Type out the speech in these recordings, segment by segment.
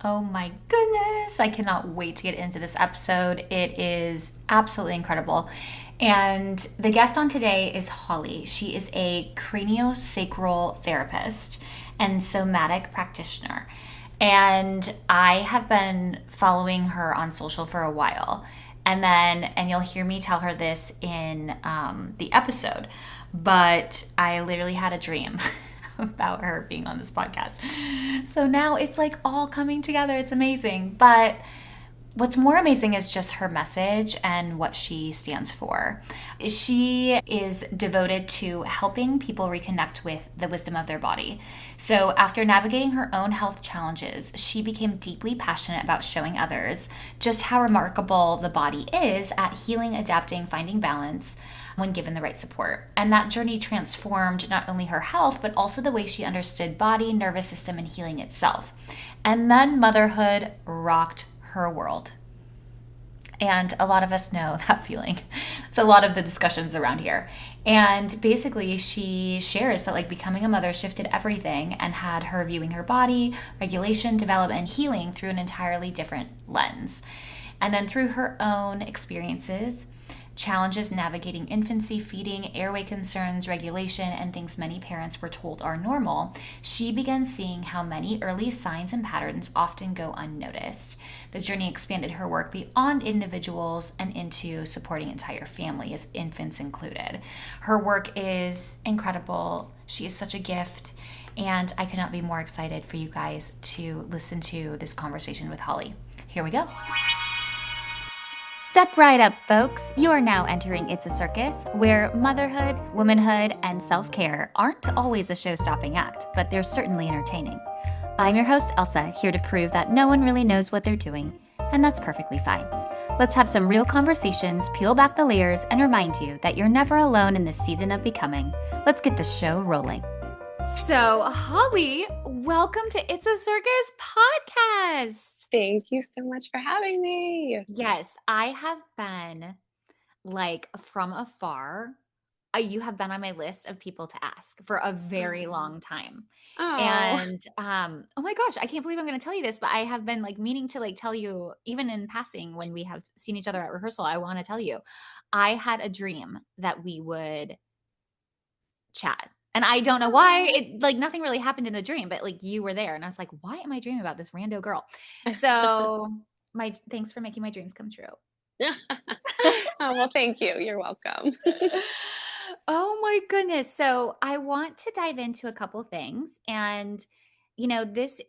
Oh my goodness. I cannot wait to get into this episode. It is absolutely incredible. And the guest on today is Holly. She is a craniosacral therapist and somatic practitioner. And I have been following her on social for a while. And you'll hear me tell her this in the episode, but I literally had a dream about her being on this podcast. So now it's like all coming together. It's amazing. But what's more amazing is just her message and what she stands for. She is devoted to helping people reconnect with the wisdom of their body. So, after navigating her own health challenges, she became deeply passionate about showing others just how remarkable the body is at healing, adapting, finding balance when given the right support. And that journey transformed not only her health, but also the way she understood body, nervous system, and healing itself. And then motherhood rocked her world. And a lot of us know that feeling. It's a lot of the discussions around here. And basically, she shares that like becoming a mother shifted everything and had her viewing her body, regulation, development, and healing through an entirely different lens. And then through her own experiences, challenges navigating infancy, feeding, airway concerns, regulation, and things many parents were told are normal, she began seeing how many early signs and patterns often go unnoticed. The journey expanded her work beyond individuals and into supporting entire families, infants included. Her work is incredible. She is such a gift. And I could not be more excited for you guys to listen to this conversation with Holly. Here we go. Step right up, folks. You are now entering It's a Circus, where motherhood, womanhood, and self-care aren't always a show-stopping act, but they're certainly entertaining. I'm your host, Elsa, here to prove that no one really knows what they're doing, and that's perfectly fine. Let's have some real conversations, peel back the layers, and remind you that you're never alone in this season of becoming. Let's get the show rolling. So, Holly, welcome to It's a Circus podcast. Thank you so much for having me. Yes, I have been like from afar. You have been on my list of people to ask for a very Oh, long time. oh, And oh my gosh, I can't believe I'm going to tell you this, but I have been like meaning to like tell you even in passing when we have seen each other at rehearsal. I want to tell you. I had a dream that we would chat. And I don't know why oh. it like nothing really happened in the dream, but like you were there and I was like, "Why am I dreaming about this rando girl?" So, my thanks for making my dreams come true. Oh, well, thank you. You're welcome. Oh my goodness. So I want to dive into a couple things and this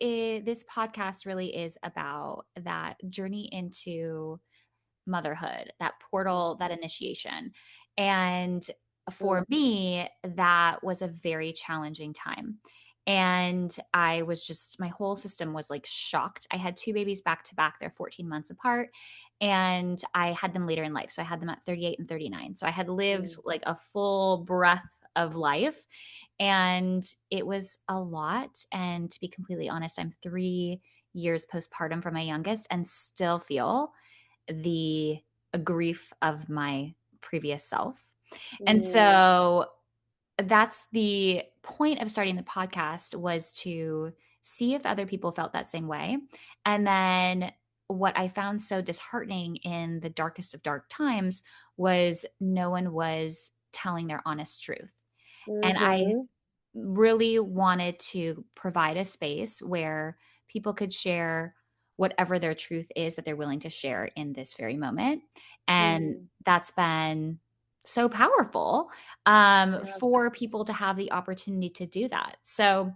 podcast really is about that journey into motherhood, that portal, that initiation. And for me, that was a very challenging time. And I was just, my whole system was like shocked. I had two babies back to back, they're 14 months apart. And I had them later in life. So I had them at 38 and 39. So I had lived like a full breath of life. And it was a lot. And to be completely honest, I'm 3 years postpartum for my youngest and still feel the grief of my previous self. And Mm, so that's the point of starting the podcast was to see if other people felt that same way. And then what I found so disheartening in the darkest of dark times was no one was telling their honest truth. And I mhm, really wanted to provide a space where people could share whatever their truth is that they're willing to share in this very moment. And mm. that's been so powerful I love for that. people to have the opportunity to do that. So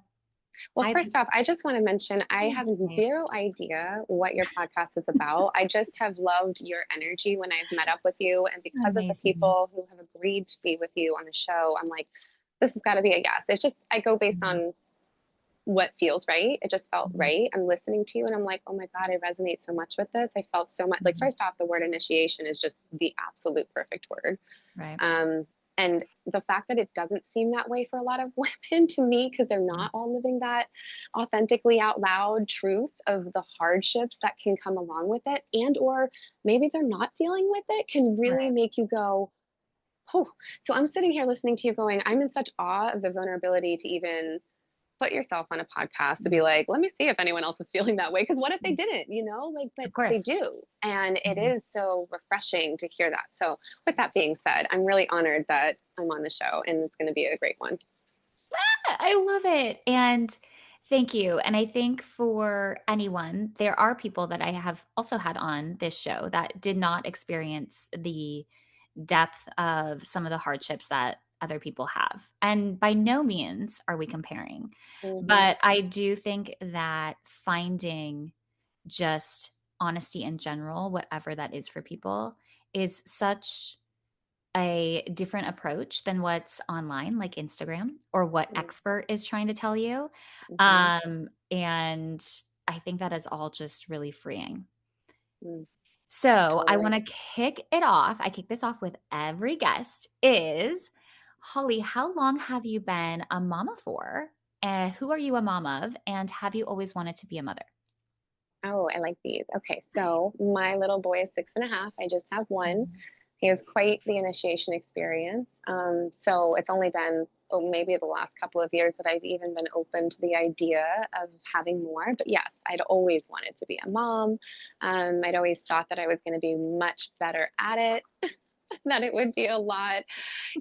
Well, I've, first off, I just want to mention I have yes, babe. zero idea what your podcast is about. I just have loved your energy when I've met up with you. And because of the Amazing. people who have agreed to be with you on the show, I'm like, this has got to be a yes. It's just, I go based Mhm. on what feels right. It just felt Mhm. right. I'm listening to you and I'm like, oh my God, I resonate so much with this. I felt so much like, Mhm. first off, the word initiation is just the absolute perfect word. Right. Um, and the fact that it doesn't seem that way for a lot of women to me, because they're Mhm. not all living that authentically out loud truth of the hardships that can come along with it, and or maybe they're not dealing with it, can really Right. make you go, oh. So I'm sitting here listening to you going, I'm in such awe of the vulnerability to even put yourself on a podcast to be like, let me see if anyone else is feeling that way. Because what if they Mhm. didn't, like, but Of they course. do. And it Mhm. is so refreshing to hear that. So, with that being said, I'm really honored that I'm on the show and it's going to be a great one. I love it. And thank you. And I think for anyone, there are people that I have also had on this show that did not experience the depth of some of the hardships that other people have. And by no means are we comparing. Hmm. But I do think that finding just honesty in general, whatever that is for people, is such a different approach than what's online, like Instagram, or what expert is trying to tell you. Hmm. And I think that is all just really freeing. Hmm. So I want Totally. to kick it off. I kick this off with every guest is Holly, how long have you been a mama for? Who are you a mom of? And have you always wanted to be a mother? Oh, I like these. Okay, so my little boy is 6.5. I just have one. Mhm. He has quite the initiation experience. So it's only been, maybe the last couple of years that I've even been open to the idea of having more. But yes, I'd always wanted to be a mom. I'd always thought that I was going to be much better at it, that it would be a lot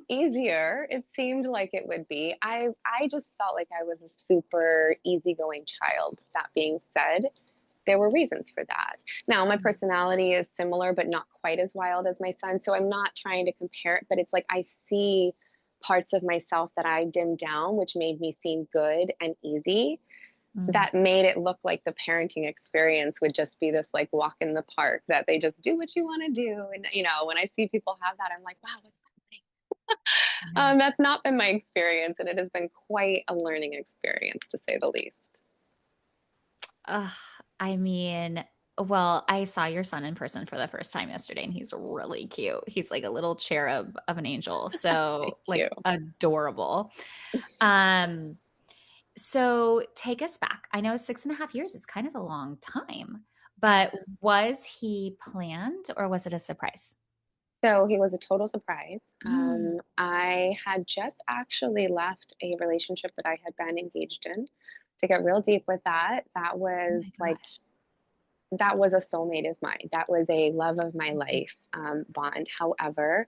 easier. It seemed like it would be. I just felt like I was a super easygoing child. That being said, there were reasons for that. Now, my personality is similar, but not quite as wild as my son. So I'm not trying to compare it, but it's like I see parts of myself that I dimmed down, which made me seem good and easy. Mm. That made it look like the parenting experience would just be this like walk in the park that they just do what you want to do. And, when I see people have that, I'm like, wow, what's happening? That's not been my experience, and it has been quite a learning experience to say the least. Ugh, I mean, well, I saw your son in person for the first time yesterday, and he's really cute. He's like a little cherub of an angel, Thank so you. like adorable. Um, so take us back. I know 6.5 years is kind of a long time, but was he planned or was it a surprise? So he was a total surprise. Mm. I had just actually left a relationship that I had been engaged in to get real deep with that. Oh my gosh. That was a soulmate of mine. That was a love of my Mhm. life bond. However,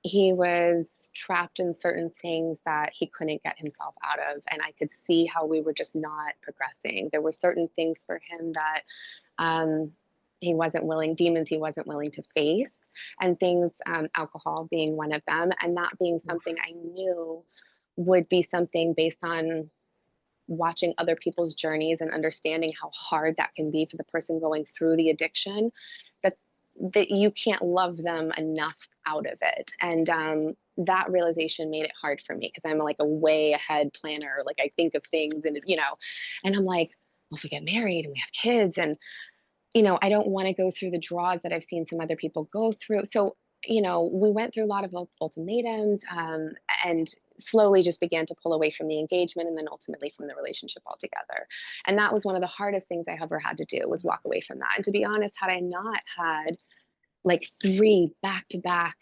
he was trapped in certain things that he couldn't get himself out of. And I could see how we were just not progressing. There were certain things for him that um, he wasn't willing, demons he wasn't willing to face, and things, alcohol being one of them, and that being something Oof. I knew would be something based on watching other people's journeys and understanding how hard that can be for the person going through the addiction, that you can't love them enough out of it. And that realization made it hard for me because I'm like a way ahead planner. Like I think of things and I'm like, well, if we get married and we have kids and I don't want to go through the draws that I've seen some other people go through. So, we went through a lot of ultimatums, and slowly just began to pull away from the engagement and then ultimately from the relationship altogether. And that was one of the hardest things I ever had to do was walk away from that. And to be honest, had I not had like three back to back,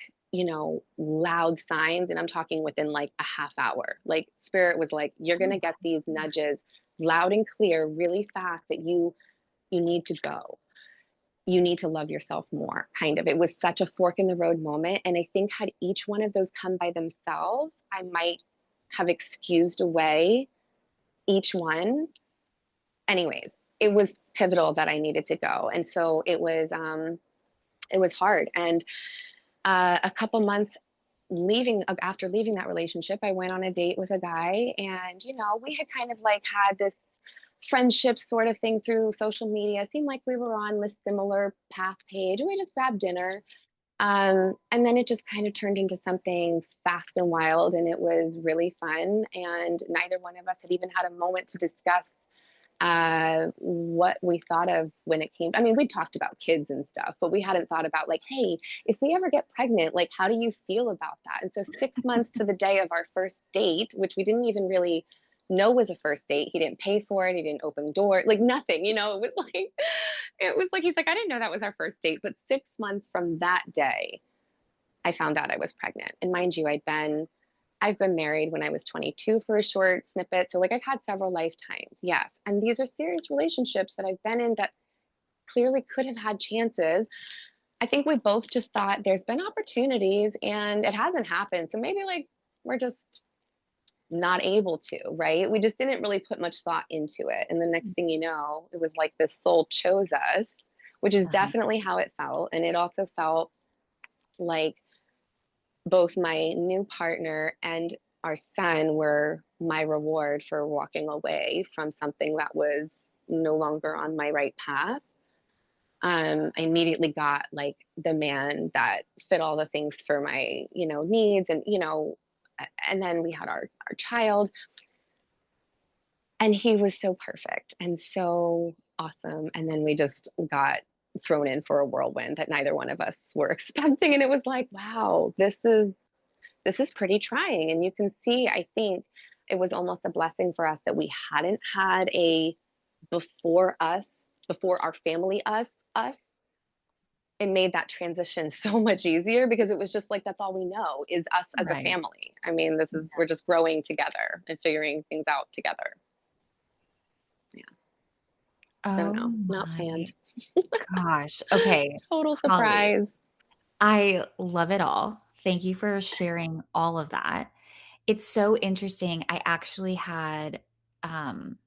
loud signs, and I'm talking within like a half hour, like spirit was like, you're going to Oh, get these nudges loud and clear really fast that you need to go, you need to love yourself more, kind of. It was such a fork in the road moment. And I think had each one of those come by themselves, I might have excused away each one. Anyways, it was pivotal that I needed to go. And so it was hard. And a couple months leaving after leaving that relationship, I went on a date with a guy, and we had kind of like had this friendship sort of thing through social media. It seemed like we were on this similar path page, and we just grabbed dinner. And then it just kind of turned into something fast and wild, and it was really fun. And neither one of us had even had a moment to discuss what we thought of when it came. I mean, we talked about kids and stuff, but we hadn't thought about like, hey, if we ever get pregnant, like, how do you feel about that? And so 6 months to the day of our first date, which we didn't even really know was a first date, he didn't pay for it, he didn't open the door, like nothing. It was like he's like, I didn't know that was our first date, but 6 months from that day, I found out I was pregnant. And mind you, I'd been I've been married when I was 22 for a short snippet. So like I've had several lifetimes. Yes. And these are serious relationships that I've been in that clearly could have had chances. I think we both just thought there's been opportunities and it hasn't happened. So maybe like we're just not able to, right? We just didn't really put much thought into it. And the next thing you know, it was like this soul chose us, which is Uh-huh. definitely how it felt. And it also felt like both my new partner and our son were my reward for walking away from something that was no longer on my right path. I immediately got like the man that fit all the things for my, needs and, and then we had our child and he was so perfect and so awesome. And then we just got thrown in for a whirlwind that neither one of us were expecting. And it was like, wow, this is pretty trying. And you can see, I think it was almost a blessing for us that we hadn't had a before us, before our family, us. It made that transition so much easier because it was just like, that's all we know is us as a Right. family. I mean, we're just growing together and figuring things out together. Yeah. So Oh no, not my planned. gosh. Okay. Total Holly, surprise. I love it all. Thank you for sharing all of that. It's so interesting. I actually had, um,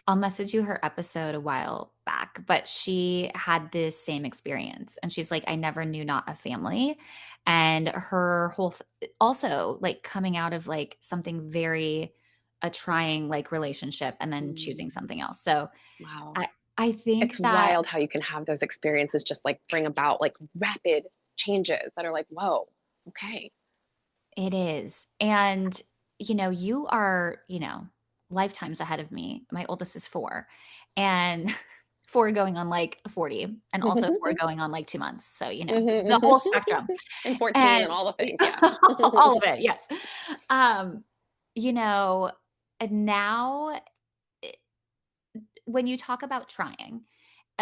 I'll message you her episode a while back, but she had this same experience. And she's like, I never knew not a family. And her whole, also like coming out of like something very, a trying like relationship and then choosing Mm, something else. So wow. I, I It's think that wild how you can have those experiences just like bring about like rapid changes that are like, whoa, okay. it is. And, you are, lifetimes ahead of me. My oldest is 4 and 4 going on like 40 and also 4 going on like 2 months. So, the whole spectrum. And 14 And and all the things, yeah. all of it, yes. Um, you know, and now eh, when you talk about trying,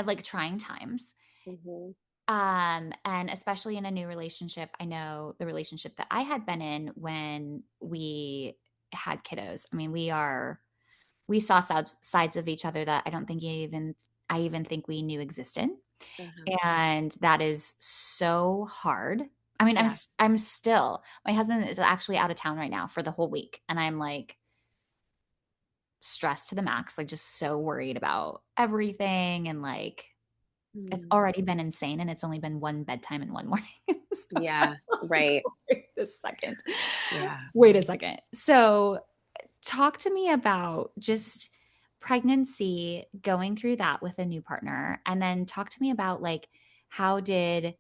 like trying times, Hmm. and especially in a new relationship, I know the relationship that I had been in when we had kiddos. I mean, we saw sides of each other that I don't think I even think we knew existed. Uh-huh. And that is so hard. I mean, Yeah. I'm still, my husband is actually out of town right now for the whole week. And I'm like stressed to the max, like just so worried about everything. And like, it's Mm. already been insane. And it's only been one bedtime and one morning. So I'm Yeah, like, right. wait a second. Yeah. Wait a second. So talk to me about just pregnancy, going through that with a new partner, and then talk to me about like how did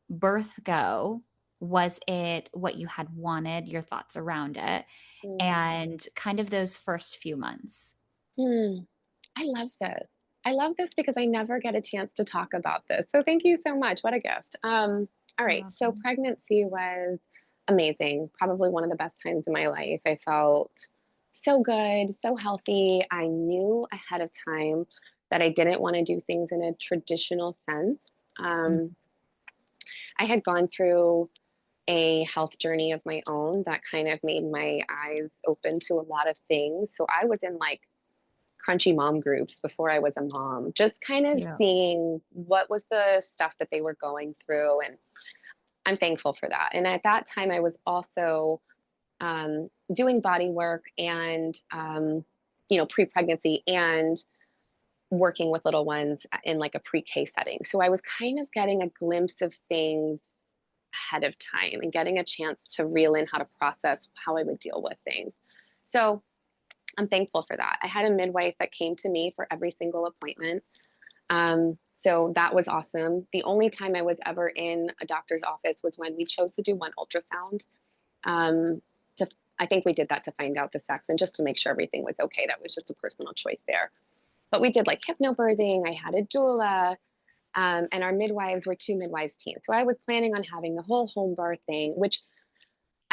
birth go? Was it what you had wanted, your thoughts around it, Mm. and kind of those first few months? Hmm. I love this. I love this because I never get a chance to talk about this. So thank you so much. What a gift. All You're right. So welcome. pregnancy was amazing. Probably one of the best times in my life. I felt so good, so healthy. I knew ahead of time that I didn't want to do things in a traditional sense. Mm. Um, I had gone through a health journey of my own that kind of made my eyes open to a lot of things. So I was in like crunchy mom groups before I was a mom, just kind of Yeah. seeing what was the stuff that they were going through. And I'm thankful for that. And at that time, I was also doing body work and, pre pregnancy and working with little ones in like a pre K setting. So I was kind of getting a glimpse of things ahead of time and getting a chance to reel in how to process how I would deal with things. So I'm thankful for that. I had a midwife that came to me for every single appointment. So that was awesome. The only time I was ever in a doctor's office was when we chose to do one ultrasound. Um, to, I think we did that to find out the sex and just to make sure everything was okay. That was just a personal choice there. But we did like hypnobirthing. I had a doula. And our midwives were two midwives team. So I was planning on having the whole home birth thing, which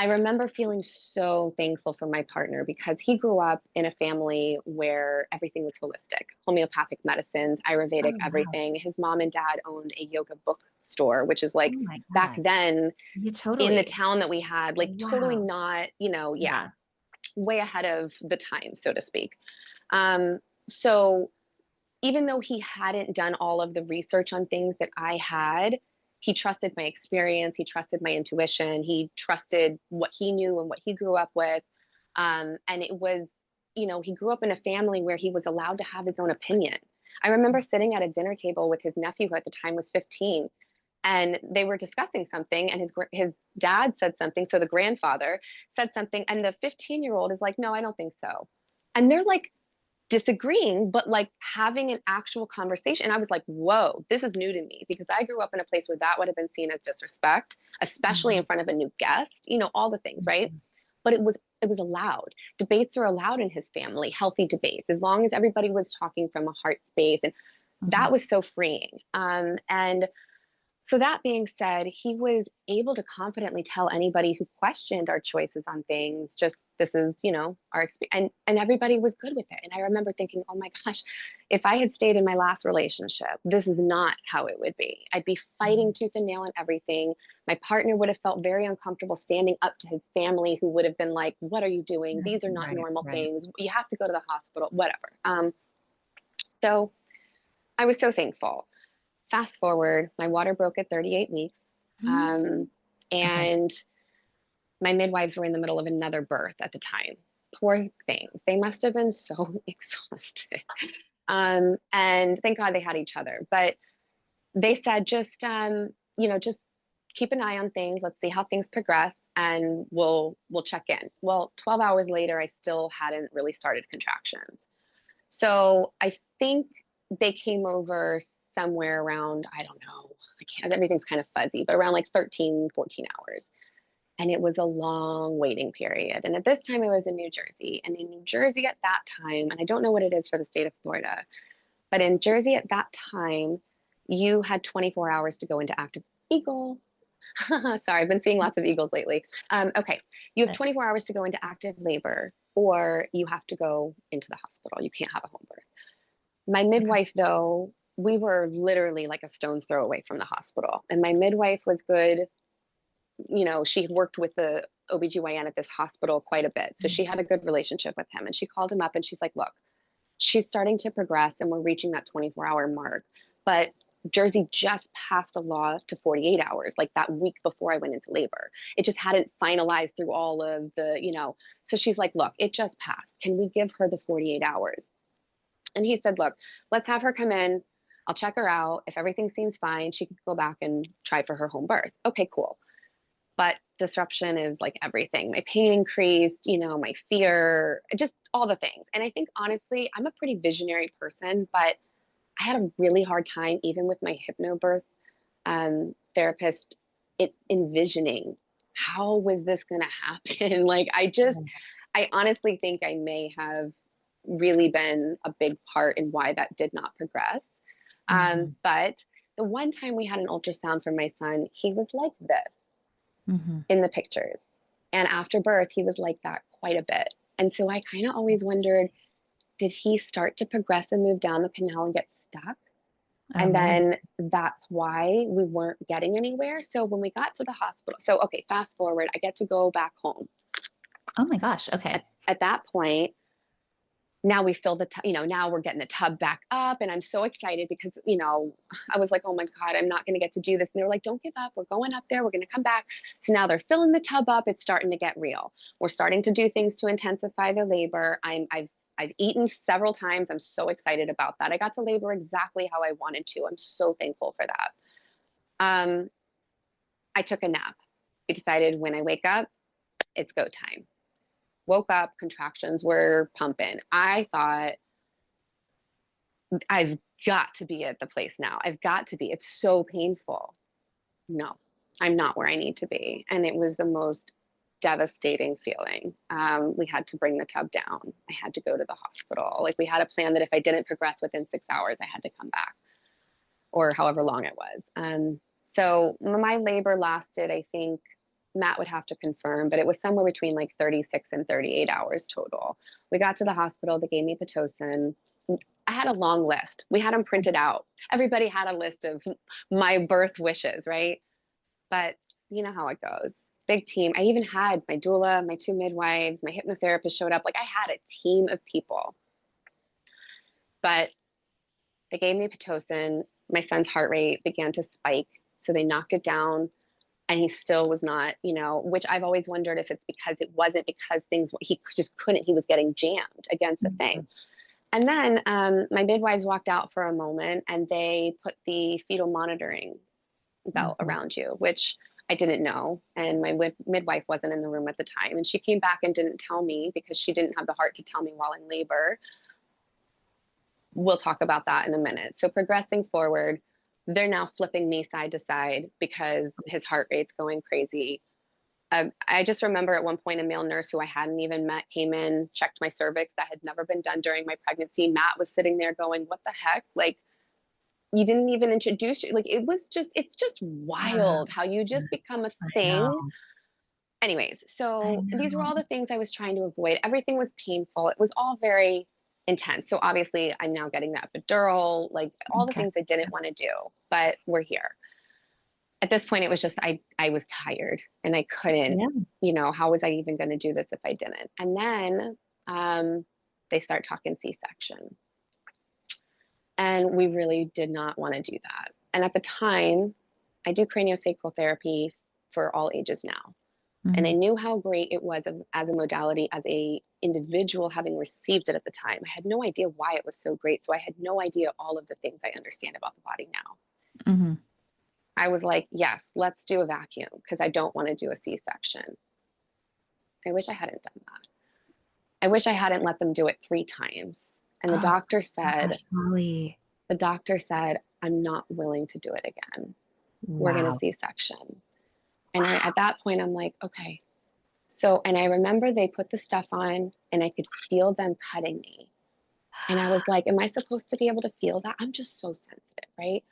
I remember feeling so thankful for my partner because he grew up in a family where everything was holistic, homeopathic medicines, Ayurvedic, Oh, wow. everything. His mom and dad owned a yoga bookstore, which is Oh like my back God. then Yeah, in the totally. town that we had, like totally Wow. not, yeah, Yeah. way ahead of the time, so to speak. Um, so even though he hadn't done all of the research on things that I had, he trusted my experience, he trusted my intuition, he trusted what he knew and what he grew up with. And it was, he grew up in a family where he was allowed to have his own opinion. I remember sitting at a dinner table with his nephew, who at the time was 15, and they were discussing something, and his dad said something. So the grandfather said something, and the 15-year-old is like, "No, I don't think so." And they're like, disagreeing, but like having an actual conversation. And I was like, whoa, this is new to me because I grew up in a place where that would have been seen as disrespect, especially in Mhm. front of a new guest, all the things, right? Mhm. But it was allowed. Debates are allowed in his family, healthy debates, as long as everybody was talking from a heart space. And that Mhm. was so freeing. And so that being said, he was able to confidently tell anybody who questioned our choices on things, just this is, our experience. And everybody was good with it. And I remember thinking, oh my gosh, if I had stayed in my last relationship, this is not how it would be. I'd be fighting Mhm. tooth and nail and everything. My partner would have felt very uncomfortable standing up to his family, who would have been like, what are you doing? These are not Right, normal right. things. You have to go to the hospital, whatever. So I was so thankful. Fast forward, my water broke at 38 weeks. Mm. Um, Okay. and my midwives were in the middle of another birth at the time. Poor things. They must have been so exhausted. And thank God they had each other. But they said, just keep an eye on things. Let's see how things progress, and we'll check in. Well, 12 hours later, I still hadn't really started contractions. So I think they came over somewhere around, I don't know, I can't, everything's kind of fuzzy, but around like 13, 14 hours. And it was a long waiting period. And at this time, I was in New Jersey. And in New Jersey at that time, and I don't know what it is for the state of Florida, but in Jersey at that time, you had 24 hours to go into active eagle. Sorry, I've been seeing lots of eagles lately. Okay, you have Uh, 24 hours to go into active labor, or you have to go into the hospital. You can't have a home birth. My Okay. midwife, though, we were literally like a stone's throw away from the hospital. And my midwife was good. She had worked with the OBGYN at this hospital quite a bit. So she had a good relationship with him. And she called him up and she's like, look, she's starting to progress and we're reaching that 24-hour mark. But Jersey just passed a law to 48 hours, like that week before I went into labor. It just hadn't finalized through all of the. So she's like, look, it just passed. Can we give her the 48 hours? And he said, look, let's have her come in. I'll check her out. If everything seems fine, she can go back and try for her home birth. Okay, cool. But disruption is like everything. My pain increased, my fear, just all the things. And I think honestly, I'm a pretty visionary person, but I had a really hard time, even with my hypnobirth therapist, envisioning how was this going to happen. Like, I honestly think I may have really been a big part in why that did not progress. Mhm. But the one time we had an ultrasound for my son, he was like this Mhm. in the pictures. And after birth, he was like that quite a bit. And so I kind of always wondered, Interesting. did he start to progress and move down the canal and get stuck? Oh, And maybe. then that's why we weren't getting anywhere. So when we got to the hospital, so okay, fast forward, I get to go back home. Oh my gosh. Okay. At that point, now we fill the now we're getting the tub back up, and I'm so excited because I was like, oh my god, I'm not going to get to do this. And they were like, don't give up, we're going up there, we're going to come back. So now they're filling the tub up. It's starting to get real. We're starting to do things to intensify the labor. I've eaten several times. I'm so excited about that. I got to labor exactly how I wanted to. I'm so thankful for that. um I took a nap. We decided when I wake up, it's go time. Woke up, contractions were pumping. I thought, I've got to be at the place now. I've got to be. It's so painful. No, I'm not where I need to be. And it was the most devastating feeling. We had to bring the tub down. I had to go to the hospital. Like, we had a plan that if I didn't progress within 6 hours, I had to come back, or however long it was. So my labor lasted, I think, Matt would have to confirm, but it was somewhere between like 36 and 38 hours total. We got to the hospital, they gave me Pitocin. I had a long list. We had them printed out. Everybody had a list of my birth wishes, right? But you know how it goes. Big team. I even had my doula, my two midwives, my hypnotherapist showed up. Like I had a team of people. But they gave me Pitocin. My son's heart rate began to spike. So they knocked it down and he still was not, which I've always wondered if it's because it wasn't because things, he just couldn't, he was getting jammed against the thing. And then my midwives walked out for a moment and they put the fetal monitoring belt around you, which I didn't know. And my midwife wasn't in the room at the time. And she came back and didn't tell me because she didn't have the heart to tell me while in labor. We'll talk about that in a minute. So progressing forward, they're now flipping me side to side because his heart rate's going crazy. I just remember at one point a male nurse who I hadn't even met came in, checked my cervix. That had never been done during my pregnancy. Matt was sitting there going, what the heck? Like, you didn't even introduce you. Like, it's just wild how you just become a I thing. know. Anyways, I so these were know. all the things I was trying to avoid. Everything was painful. It was all very intense. So obviously I'm now getting that epidural, like all the Okay. things I didn't want to do, but we're here. At this point, it was just, I was tired and I couldn't, Yeah. how was I even going to do this if I didn't? And then they start talking C-section. And we really did not want to do that. And at the time, I do craniosacral therapy for all ages now. And I Mhm. knew how great it was as a modality, as a individual having received it at the time. I had no idea why it was so great. So I had no idea all of the things I understand about the body now. Mhm. I was like, yes, let's do a vacuum because I don't want to do a C-section. I wish I hadn't done that. I wish I hadn't let them do it 3 times. And Oh my gosh, Molly. the doctor said, I'm not willing to do it again. We're going to Wow. C-section. And Wow. at that point, I'm like, okay. So, and I remember they put the stuff on and I could feel them cutting me. And I was like, am I supposed to be able to feel that? I'm just so sensitive, right?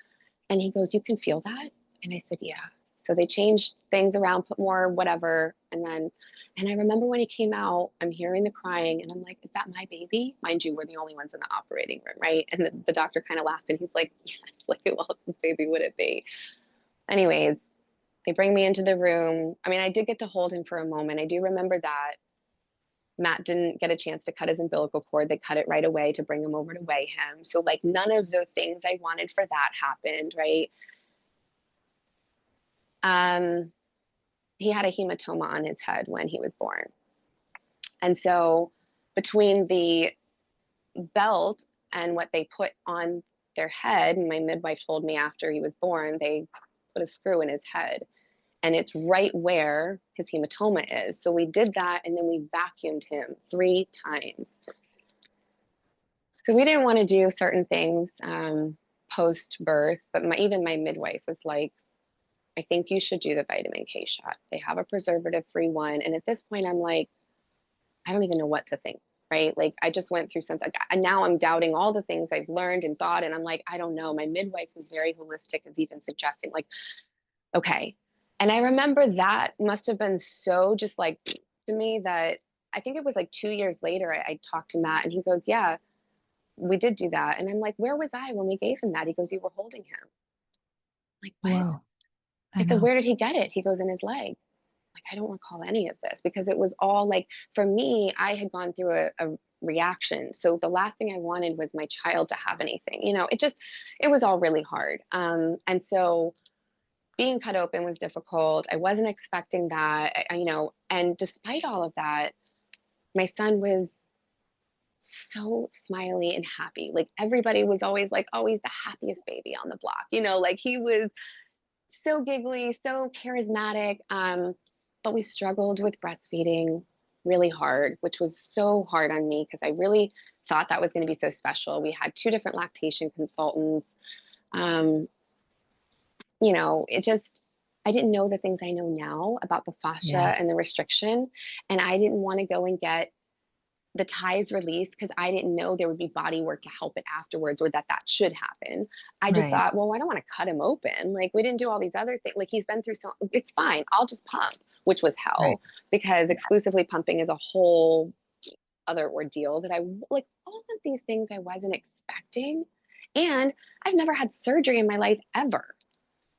And he goes, you can feel that? And I said, yeah. So they changed things around, put more whatever. And I remember when he came out, I'm hearing the crying and I'm like, is that my baby? Mind you, we're the only ones in the operating room, right? And the doctor kind of laughed and he's like, yes, like who else's baby would it be? Anyways, they bring me into the room. I mean, I did get to hold him for a moment. I do remember that. Matt didn't get a chance to cut his umbilical cord. They cut it right away to bring him over to weigh him. So, like, none of the things I wanted for that happened, right? Um, he had a hematoma on his head when he was born. And so, between the belt and what they put on their head, and my midwife told me after he was born, they put a screw in his head. And it's right where his hematoma is. So we did that, and then we vacuumed him 3 times. So we didn't want to do certain things post birth, but even my midwife was like, I think you should do the vitamin K shot. They have a preservative free one. And at this point, I'm like, I don't even know what to think, right? Like, I just went through something. And now I'm doubting all the things I've learned and thought. And I'm like, I don't know. My midwife was very holistic, is even suggesting, like, okay. And I remember that must have been so just like to me that I think it was like 2 years later, I talked to Matt and he goes, yeah, we did do that. And I'm like, where was I when we gave him that? He goes, you were holding him. I'm like, what? Whoa. I I said, know. where did he get it? He goes, in his leg. Like, I don't recall any of this because it was all like, for me, I had gone through a reaction. So the last thing I wanted was my child to have anything. It was all really hard. And so being cut open was difficult. I wasn't expecting that, and despite all of that, my son was so smiley and happy. Like everybody was always like, oh, he's the happiest baby on the block. Like he was so giggly, so charismatic. But we struggled with breastfeeding really hard, which was so hard on me because I really thought that was going to be so special. We had 2 different lactation consultants. Um, it just, I didn't know the things I know now about the fascia and Yes. the restriction. And I didn't want to go and get the ties released because I didn't know there would be body work to help it afterwards or that that should happen. I just Right. thought, well, I don't want to cut him open. Like, we didn't do all these other things. Like, he's been through so, it's fine. I'll just pump, which was Right. hell because exclusively pumping is a whole other ordeal that I like all of these things I wasn't expecting. And I've never had surgery in my life ever.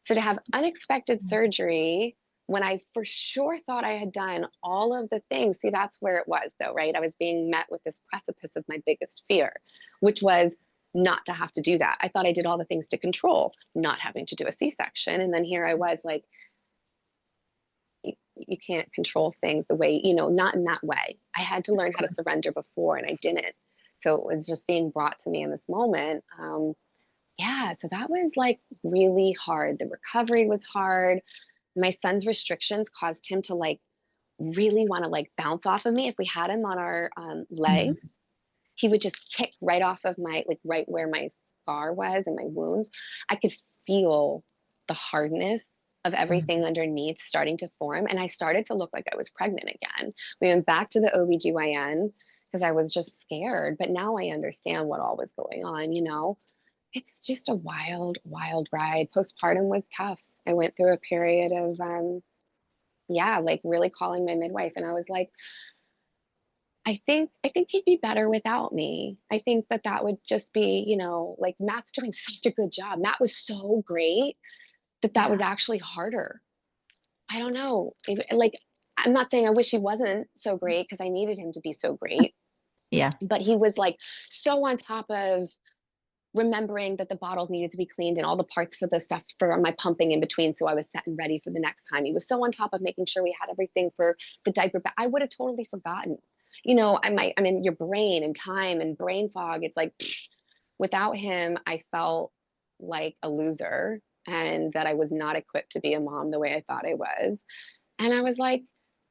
So to have unexpected surgery when I for sure thought I had done all of the things, see, that's where it was though, right? I was being met with this precipice of my biggest fear, which was not to have to do that. I thought I did all the things to control not having to do a C-section. And then here I was like, you can't control things the way, not in that way. I had to learn how to surrender before and I didn't. So it was just being brought to me in this moment. Yeah, so that was like really hard. The recovery was hard. My son's restrictions caused him to like really want to like bounce off of me. If we had him on our Mhm. legs, he would just kick right off of my, like right where my scar was and my wounds. I could feel the hardness of everything Mhm. underneath starting to form. And I started to look like I was pregnant again. We went back to the OBGYN because I was just scared. But now I understand what all was going on. It's just a wild, wild ride. Postpartum was tough. I went through a period of, yeah, like really calling my midwife, and I was like, I think he'd be better without me. I think that that would just be, like Matt's doing such a good job. Matt was so great that that was Yeah. actually harder. I don't know. Like, I'm not saying I wish he wasn't so great because I needed him to be so great, Yeah. but he was like so on top of remembering that the bottles needed to be cleaned and all the parts for the stuff for my pumping in between so I was set and ready for the next time. He was so on top of making sure we had everything for the diaper. But I would have totally forgotten. I mean, your brain and time and brain fog, it's like psh, without him, I felt like a loser and that I was not equipped to be a mom the way I thought I was. And I was like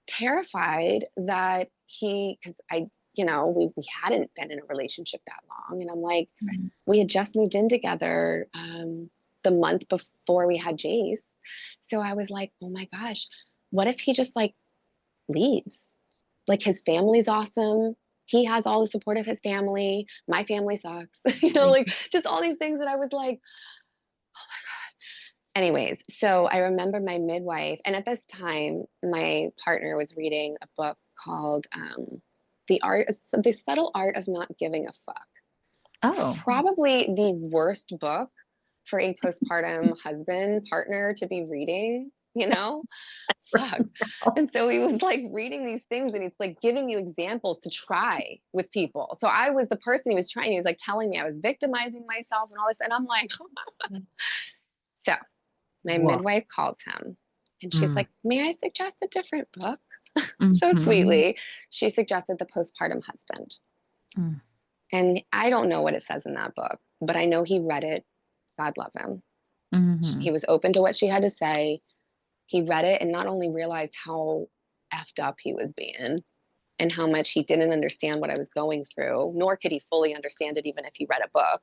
terrified that because we hadn't been in a relationship that long. And I'm like, Right. we had just moved in together the month before we had Jace. So I was like, oh my gosh, what if he just like leaves? Like his family's awesome. He has all the support of his family. My family sucks. Like just all these things that I was like, anyways. So I remember my midwife, and at this time, my partner was reading a book called The Subtle Art of Not Giving a Fuck. Oh. Probably the worst book for a postpartum husband partner to be reading, Fuck. And so he was like reading these things and it's like giving you examples to try with people. So I was the person he was trying, he was like telling me I was victimizing myself and all this. And I'm like, so my Whoa. midwife calls him and she's Mm. like, may I suggest a different book? So Mhm. sweetly, she suggested The Postpartum Husband. Mm. And I don't know what it says in that book, but I know he read it. God love him. He Mhm. was open to what she had to say. He read it and not only realized how effed up he was being and how much he didn't understand what I was going through, nor could he fully understand it even if he read a book,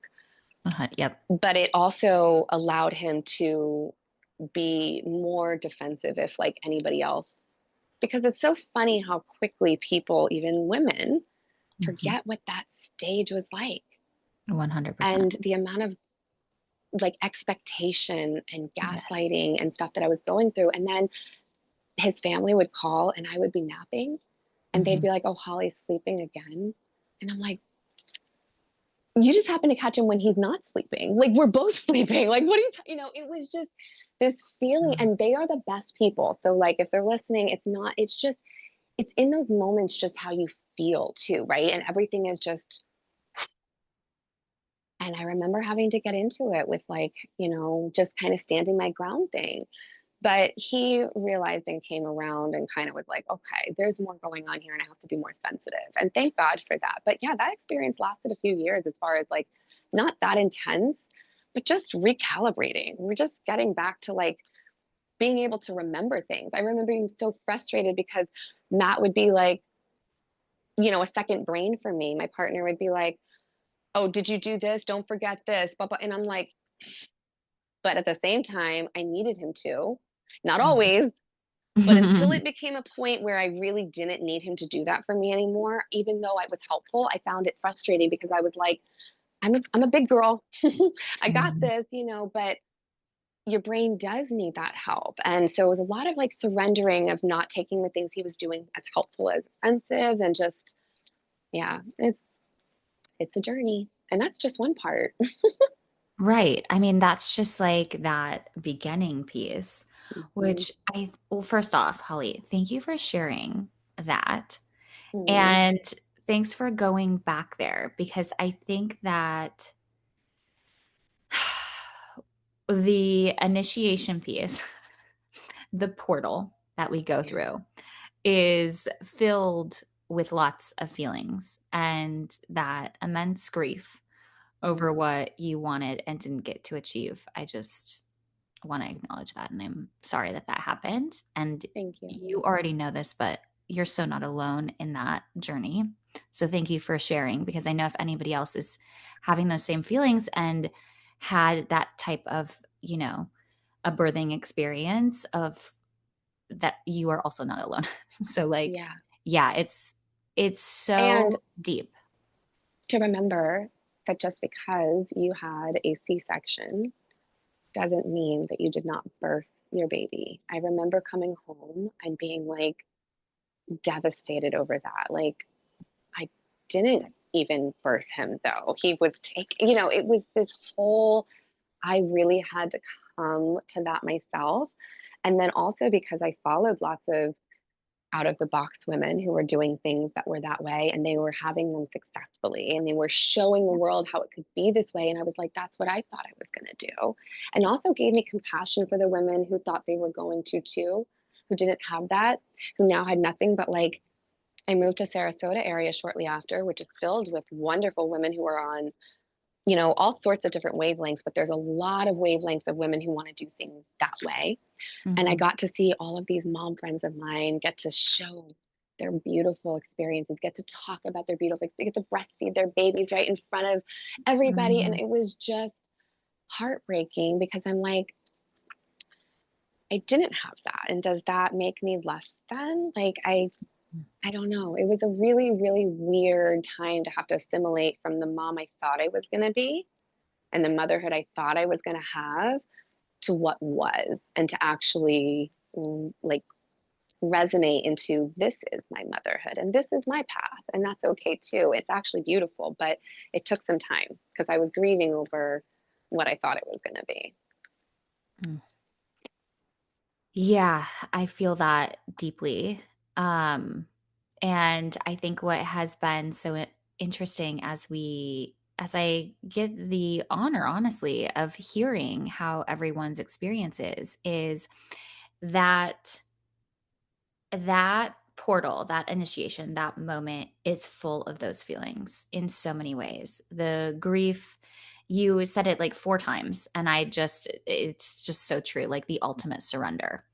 Yep. but it also allowed him to be more defensive if like anybody else, because it's so funny how quickly people, even women, Mhm. forget what that stage was like 100%. and the amount of like expectation and Yes. gaslighting and stuff that I was going through. And then his family would call and I would be napping and they'd Mhm. be like, oh, Holly's sleeping again. And I'm like, you just happen to catch him when he's not sleeping. Like we're both sleeping. Like, what are it was just this feeling. Mm. And they are the best people. So like, if they're listening, it's in those moments, just how you feel too. Right. And everything is just, and I remember having to get into it with like, just kind of standing my ground thing. But he realized and came around and kind of was like, okay, there's more going on here and I have to be more sensitive. And thank God for that. But yeah, that experience lasted a few years as far as like not that intense, but just recalibrating. We're just getting back to like being able to remember things. I remember being so frustrated because Matt would be like, a second brain for me. My partner would be like, oh, did you do this? Don't forget this. Blah, blah. And I'm like, but at the same time, I needed him to. Not Mhm. always, But until it became a point where I really didn't need him to do that for me anymore, even though I was helpful, I found it frustrating because I was like, I'm a big girl. I got Mm. this, but your brain does need that help. And so it was a lot of like surrendering of not taking the things he was doing as helpful as offensive and just, yeah, it's a journey. And that's just one part. Right. I mean, that's just like that beginning piece, Mhm. which well, first off, Holly, thank you for sharing that. Mm. And thanks for going back there because I think that the initiation piece, the portal that we go Yeah. through, is filled with lots of feelings and that immense grief over Mm. what you wanted and didn't get to achieve. I just want to acknowledge that. And I'm sorry that that happened. And Thank you. you already know this, but you're so not alone in that journey. So thank you for sharing because I know if anybody else is having those same feelings and had that type of, a birthing experience of that, you are also not alone. So like, Yeah. yeah, it's And so deep. to remember that just because you had a C-section doesn't mean that you did not birth your baby. I remember coming home and being like devastated over that. Like, I didn't even birth him though. He was it was this whole, I really had to come to that myself. And then also because I followed lots of out of the box women who were doing things that were that way and they were having them successfully and they were showing the world how it could be this way. And I was like, that's what I thought I was going to do. And also gave me compassion for the women who thought they were going to too, who didn't have that, who now had nothing but like, I moved to Sarasota area shortly after, which is filled with wonderful women who are on all sorts of different wavelengths, but there's a lot of wavelengths of women who want to do things that way. And I Mhm. got to see all of these mom friends of mine get to show their beautiful experiences, get to talk about their beautiful, they get to breastfeed their babies right in front of everybody. And Mhm. it was just heartbreaking because I'm like, I didn't have that. And does that make me less than? Like, I don't know. It was a really, really weird time to have to assimilate from the mom I thought I was going to be and the motherhood I thought I was going to have to what was, and to actually like resonate into this is my motherhood and this is my path. And that's okay too. It's actually beautiful, but it took some time because I was grieving over what I thought it was going to be. Mm. Yeah, I feel that deeply. Um, and I think what has been so interesting as I get the honor, honestly, of hearing how everyone's experience is that that portal, that initiation, that moment is full of those feelings in so many ways. The grief, you said it like four times, and it's just so true. Like the ultimate surrender,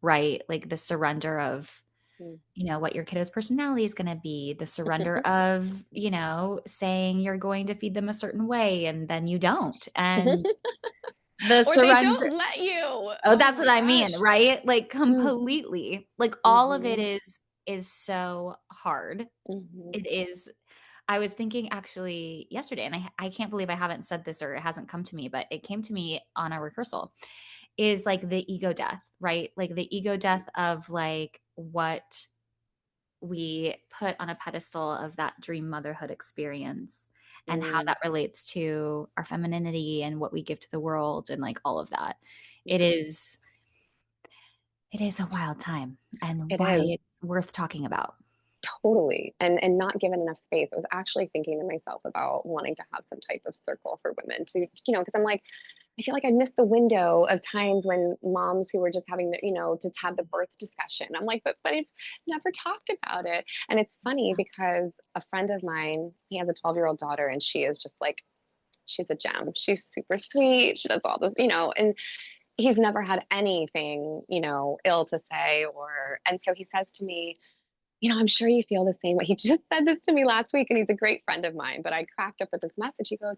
right? Like the surrender of, Mm. what your kiddo's personality is going to be, the surrender of, saying you're going to feed them a certain way and then you don't. And the Or they surrender. don't let you. Oh, Oh that's what my I mean, gosh. right? Like Mm. completely. Like all of it Hmm. is so hard. Hmm. It is. I was thinking actually yesterday, and I can't believe I haven't said this or it hasn't come to me, but it came to me on a rehearsal, is like the ego death, right? Like the ego death of like what we put on a pedestal of that dream motherhood experience and how Mm. that relates to our femininity and what we give to the world and like all of that. It Yeah, is it is a wild time and it why is. it's worth talking about. Totally. And not given enough space. I was actually thinking to myself about wanting to have some type of circle for women to, because I'm like, I feel like I missed the window of times when moms who were just having the, just had the birth discussion. I'm like, but I've never talked about it. And it's funny because a friend of mine, he has a 12-year-old daughter and she is just like, she's a gem. She's super sweet. She does all this, and he's never had anything, ill to say and so he says to me, I'm sure you feel the same way. He just said this to me last week and he's a great friend of mine, but I cracked up with this message. He goes,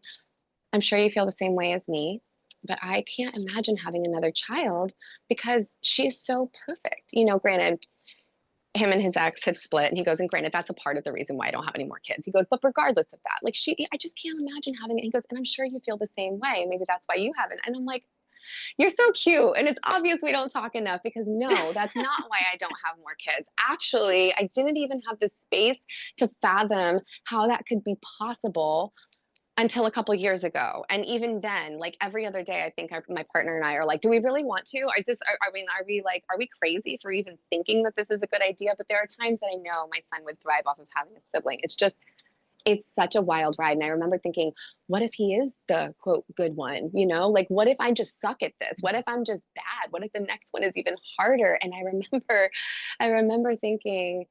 I'm sure you feel the same way as me. but I can't imagine having another child because she's so perfect. You know, granted, him and his ex had split, and he goes, and granted, that's a part of the reason why I don't have any more kids. He goes, but regardless of that, like I just can't imagine having it. He goes, and I'm sure you feel the same way. Maybe that's why you haven't. And I'm like, you're so cute. And it's obvious we don't talk enough because no, that's not why I don't have more kids. Actually, I didn't even have the space to fathom how that could be possible until a couple years ago. And even then, like every other day, I think my partner and I are like, do we really want to? Are we crazy for even thinking that this is a good idea? But there are times that I know my son would thrive off of having a sibling. It's such a wild ride. And I remember thinking, what if he is the quote good one? You know, like what if I just suck at this? What if I'm just bad? What if the next one is even harder? And I remember thinking,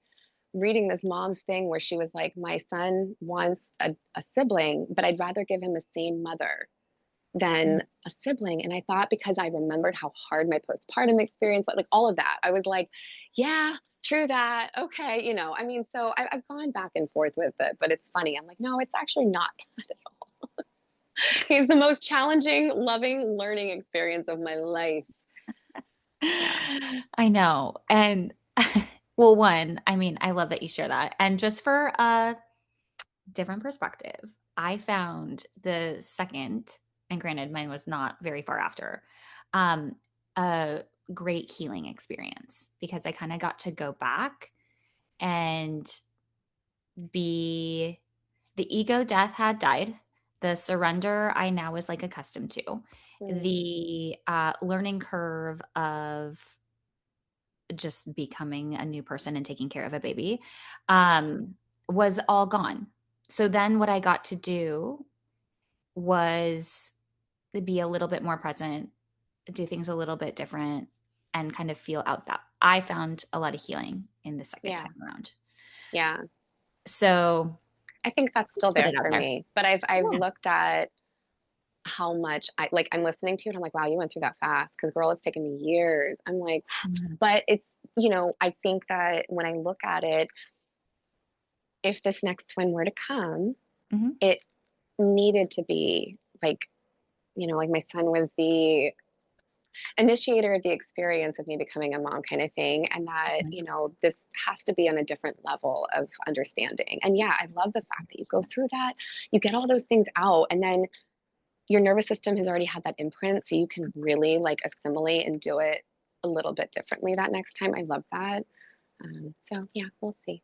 reading this mom's thing where she was like, my son wants a sibling, but I'd rather give him the same mother than a sibling. And I thought, because I remembered how hard my postpartum experience, like all of that, I was like, yeah, true that. Okay. You know, I mean, so I've gone back and forth with it, but it's funny. I'm like, no, it's actually not bad at all. He's the most challenging, loving, learning experience of my life. Yeah. I know. And well, one, I mean, I love that you share that. And just for a different perspective, I found the second, and granted, mine was not very far after, um, a great healing experience because I kind of got to go back and be the ego death had died. The surrender I now was like accustomed to. Mm, The learning curve of just becoming a new person and taking care of a baby um, was all gone. So then what I got to do was be a little bit more present, do things a little bit different, and kind of feel out that. I found a lot of healing in the second yeah. time around. Yeah. So I think that's still just put there it out for there. me. But I've Yeah. looked at how much I'm listening to it. I'm like, wow, you went through that fast because girl, it's taken me years. I'm like, Mhm. but it's, you know, I think that when I look at it, if this next twin were to come, Mhm. it needed to be like, you know, like my son was the initiator of the experience of me becoming a mom kind of thing. And that, Mhm. you know, this has to be on a different level of understanding. And yeah, I love the fact that you go through that, you get all those things out, and then your nervous system has already had that imprint, so you can really like assimilate and do it a little bit differently that next time. I love that. So yeah, we'll see.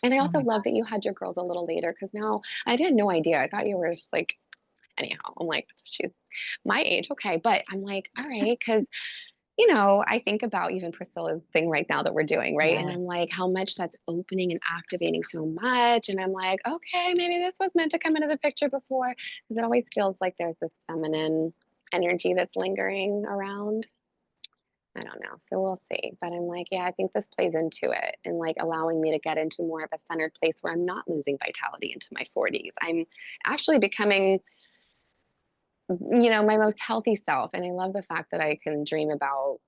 And I Oh also my love that God. you had your girls a little later because now I had no idea. I thought you were just like, anyhow, I'm like, she's my age, okay. But I'm like, all right, because you know, I think about even Priscilla's thing right now that we're doing, right? And Yeah. I'm like, how much that's opening and activating so much. And I'm like, okay, maybe this was meant to come into the picture before. Because it always feels like there's this feminine energy that's lingering around. I don't know. So we'll see. But I'm like, yeah, I think this plays into it and like allowing me to get into more of a centered place where I'm not losing vitality into my 40s. I'm actually becoming, you know, my most healthy self. And I love the fact that I can dream about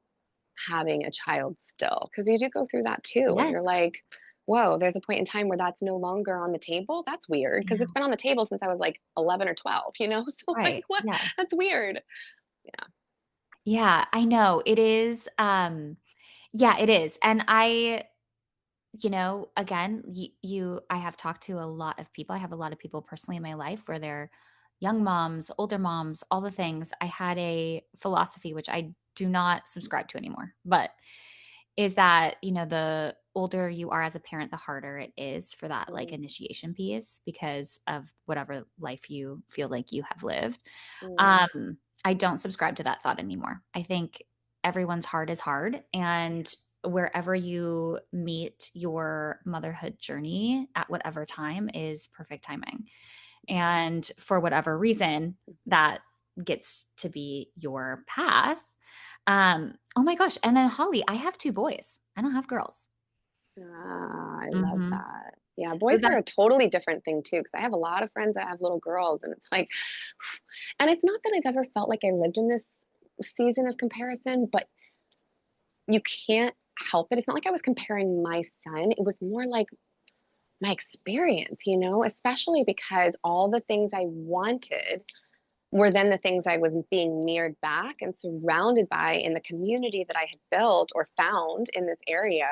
having a child still, because you do go through that too and Yes. you're like, whoa, there's a point in time where that's no longer on the table. That's weird because it's Yeah. been on the table since I was like 11 or 12, you know. So like, Right. what? Yeah. That's weird. Yeah. Yeah, I know. It is yeah, it is. And I again, I have talked to a lot of people. I have a lot of people personally in my life where they're young moms, older moms, all the things. I had a philosophy which I do not subscribe to anymore, but is that, the older you are as a parent, the harder it is for that like Mm, initiation piece because of whatever life you feel like you have lived. mm, Um, I don't subscribe to that thought anymore. I think everyone's heart is hard, and wherever you meet your motherhood journey at whatever time is perfect timing. And for whatever reason, that gets to be your path. Oh my gosh. And then Holly, I have two boys. I don't have girls. I love Hmm. that. Yeah, So boys are that, a totally different thing too, because I have a lot of friends that have little girls, and it's like, and it's not that I've ever felt like I lived in this season of comparison, but you can't help it. It's not like I was comparing my son. It was more like my experience, you know, especially because all the things I wanted were then the things I was being mirrored back and surrounded by in the community that I had built or found in this area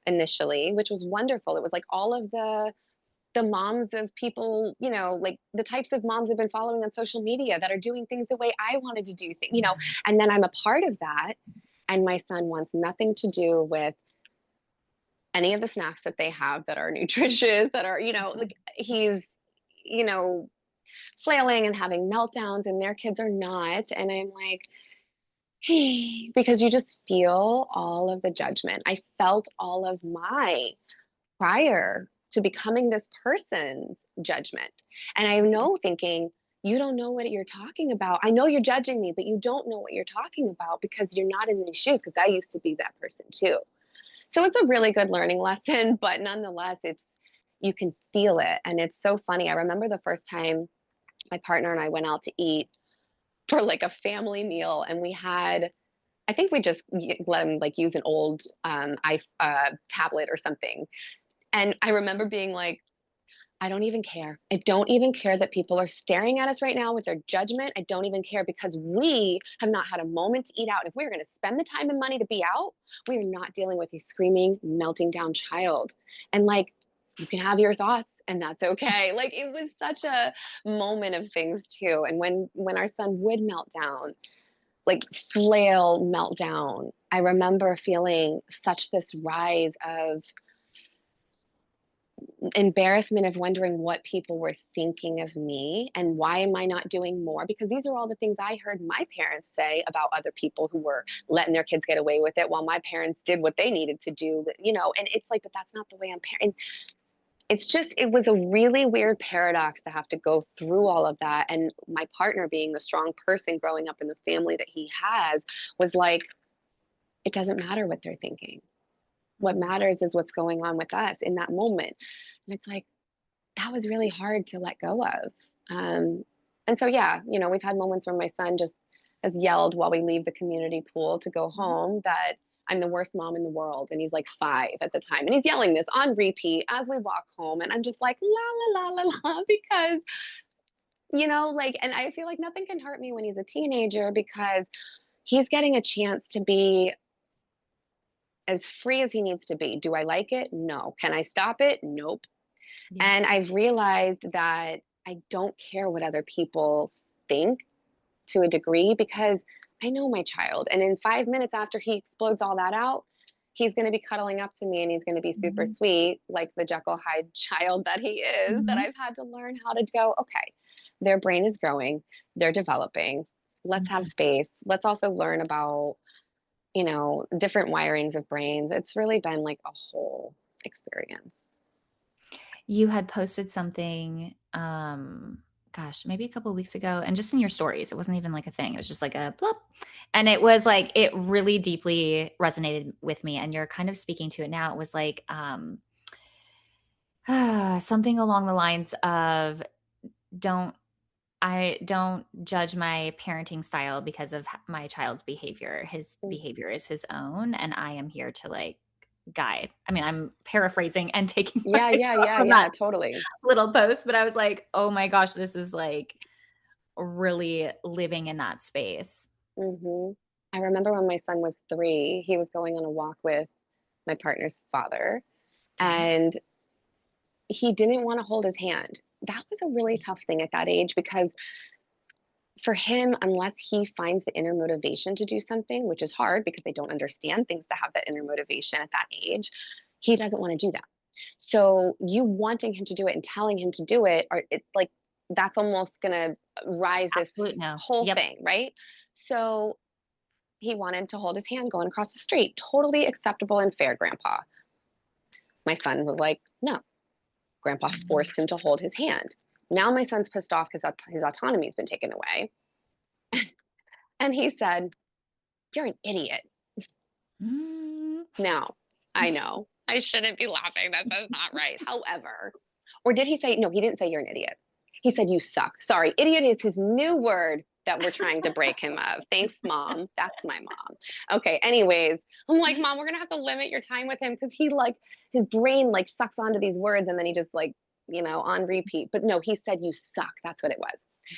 initially, which was wonderful. It was like all of the moms of people, like the types of moms I've been following on social media that are doing things the way I wanted to do things, and then I'm a part of that. And my son wants nothing to do with any of the snacks that they have that are nutritious, that are, like he's, you know, flailing and having meltdowns, and their kids are not. And I'm like, hey, because you just feel all of the judgment. I felt all of my prior to becoming this person's judgment. And I know thinking, you don't know what you're talking about. I know you're judging me, but you don't know what you're talking about because you're not in these shoes, because I used to be that person too. So it's a really good learning lesson, but nonetheless, you can feel it. And it's so funny. I remember the first time my partner and I went out to eat for like a family meal, and I think we just let him like use an old tablet or something. And I remember being like, I don't even care. I don't even care that people are staring at us right now with their judgment. I don't even care, because we have not had a moment to eat out. And if we were going to spend the time and money to be out, we are not dealing with a screaming, melting down child. And like, you can have your thoughts and that's okay. Like, it was such a moment of things too. And when our son would melt down, like flail meltdown, I remember feeling such this rise of embarrassment, of wondering what people were thinking of me and why am I not doing more, because these are all the things I heard my parents say about other people who were letting their kids get away with it while my parents did what they needed to do, and it's like, but that's not the way I'm parenting. It was a really weird paradox to have to go through all of that. And my partner, being the strong person growing up in the family that he has, was like, it doesn't matter what they're thinking. What matters is what's going on with us in that moment. And it's like, that was really hard to let go of. And so, yeah, we've had moments where my son just has yelled while we leave the community pool to go home that I'm the worst mom in the world. And he's like 5 at the time. And he's yelling this on repeat as we walk home. And I'm just like, la, la, la, la, la, because, like, and I feel like nothing can hurt me when he's a teenager, because he's getting a chance to be as free as he needs to be. Do I like it? No. Can I stop it? Nope. Yeah. And I've realized that I don't care what other people think, to a degree, because I know my child. And in 5 minutes after he explodes all that out, he's going to be cuddling up to me and he's going to be super Mhm. sweet, like the Jekyll Hyde child that he is, that Mhm. I've had to learn how to go, okay, their brain is growing, they're developing. Let's have Mhm. space. Let's also learn about, different wirings of brains. It's really been like a whole experience. You had posted something, gosh, maybe a couple of weeks ago, and just in your stories, it wasn't even like a thing. It was just like a blip. And it was like, it really deeply resonated with me. And you're kind of speaking to it now. It was like, something along the lines of, don't I don't judge my parenting style because of my child's behavior. His Mm. behavior is his own, and I am here to like guide. I mean, I'm paraphrasing and taking Yeah, myself yeah, yeah, from that yeah, totally. little post, but I was like, oh my gosh, this is like really living in that space. hmm I remember when my son was 3, he was going on a walk with my partner's father, Okay. and he didn't want to hold his hand. That was a really tough thing at that age, because for him, unless he finds the inner motivation to do something, which is hard because they don't understand things to have that inner motivation at that age, he doesn't want to do that. So you wanting him to do it and telling him to do it, or it's like that's almost gonna rise this Absolute no. whole Yep. thing, right? So he wanted to hold his hand going across the street. Totally acceptable and fair, Grandpa. My son was like, no. Grandpa Mhm. forced him to hold his hand. Now my son's pissed off because his autonomy has been taken away. And he said, you're an idiot. Mm. Now, I know I shouldn't be laughing. That's not right. However, or did he say, no, he didn't say you're an idiot. He said, you suck. Sorry, idiot is his new word that we're trying to break him of. Thanks, mom. That's my mom. Okay, anyways, I'm like, mom, we're going to have to limit your time with him because his brain like sucks onto these words and then he just like, on repeat. But no, he said, you suck. That's what it was.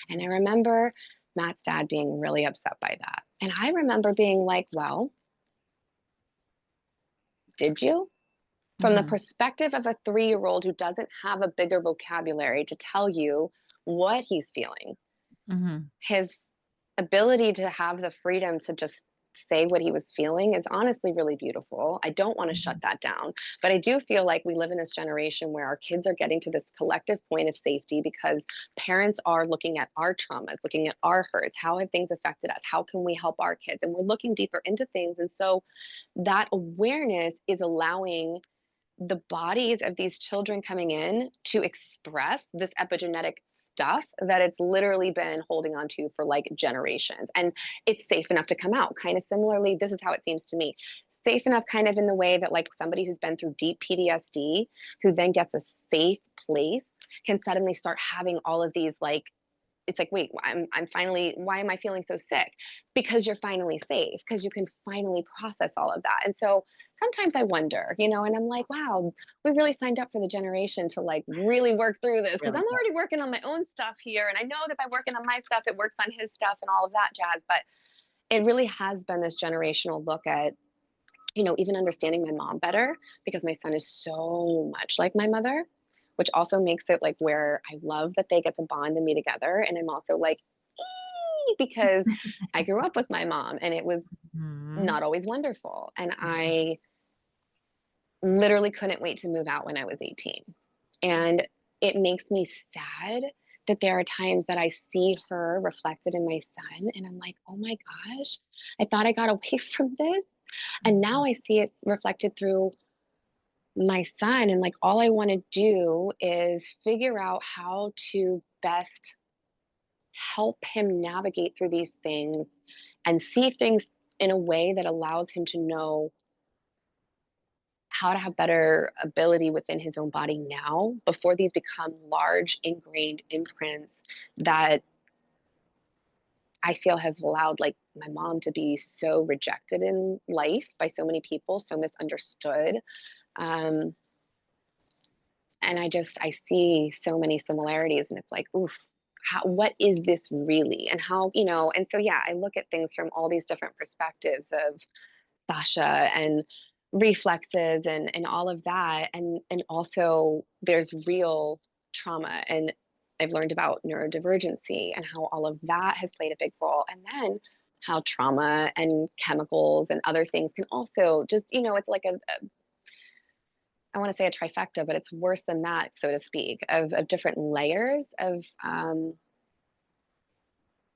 And I remember Matt's dad being really upset by that. And I remember being like, well, did you? From the Mm-hmm. perspective of a 3-year-old who doesn't have a bigger vocabulary to tell you what he's feeling, Mm-hmm. his ability to have the freedom to just say what he was feeling is honestly really beautiful. I don't want to shut that down, but I do feel like we live in this generation where our kids are getting to this collective point of safety because parents are looking at our traumas, looking at our hurts. How have things affected us? How can we help our kids? And we're looking deeper into things. And so that awareness is allowing the bodies of these children coming in to express this epigenetic stuff that it's literally been holding on to for like generations. And it's safe enough to come out. Kind of similarly, this is how it seems to me. Safe enough, kind of in the way that like somebody who's been through deep PTSD, who then gets a safe place, can suddenly start having all of these like it's like, wait, I'm finally, why am I feeling so sick? Because you're finally safe, because you can finally process all of that. And so sometimes I wonder, and I'm like, wow, we really signed up for the generation to like really work through this because Really I'm good. already working on my own stuff here. And I know that by working on my stuff, it works on his stuff and all of that jazz. But it really has been this generational look at, even understanding my mom better because my son is so much like my mother, which also makes it like where I love that they get to bond and be together. And I'm also like, because I grew up with my mom and it was Mm-hmm. not always wonderful. And I literally couldn't wait to move out when I was 18. And it makes me sad that there are times that I see her reflected in my son and I'm like, oh my gosh, I thought I got away from this. And now I see it reflected through my son. And like, all I want to do is figure out how to best help him navigate through these things and see things in a way that allows him to know how to have better ability within his own body now before these become large ingrained imprints that I feel have allowed like my mom to be so rejected in life by so many people, so misunderstood. Um, and I see so many similarities and it's like, oof, what is this really? And how, and so, yeah, I look at things from all these different perspectives of fascia and reflexes and all of that. And also there's real trauma and I've learned about neurodivergency and how all of that has played a big role. And then how trauma and chemicals and other things can also just, it's like I want to say a trifecta, but it's worse than that, so to speak, of different layers of,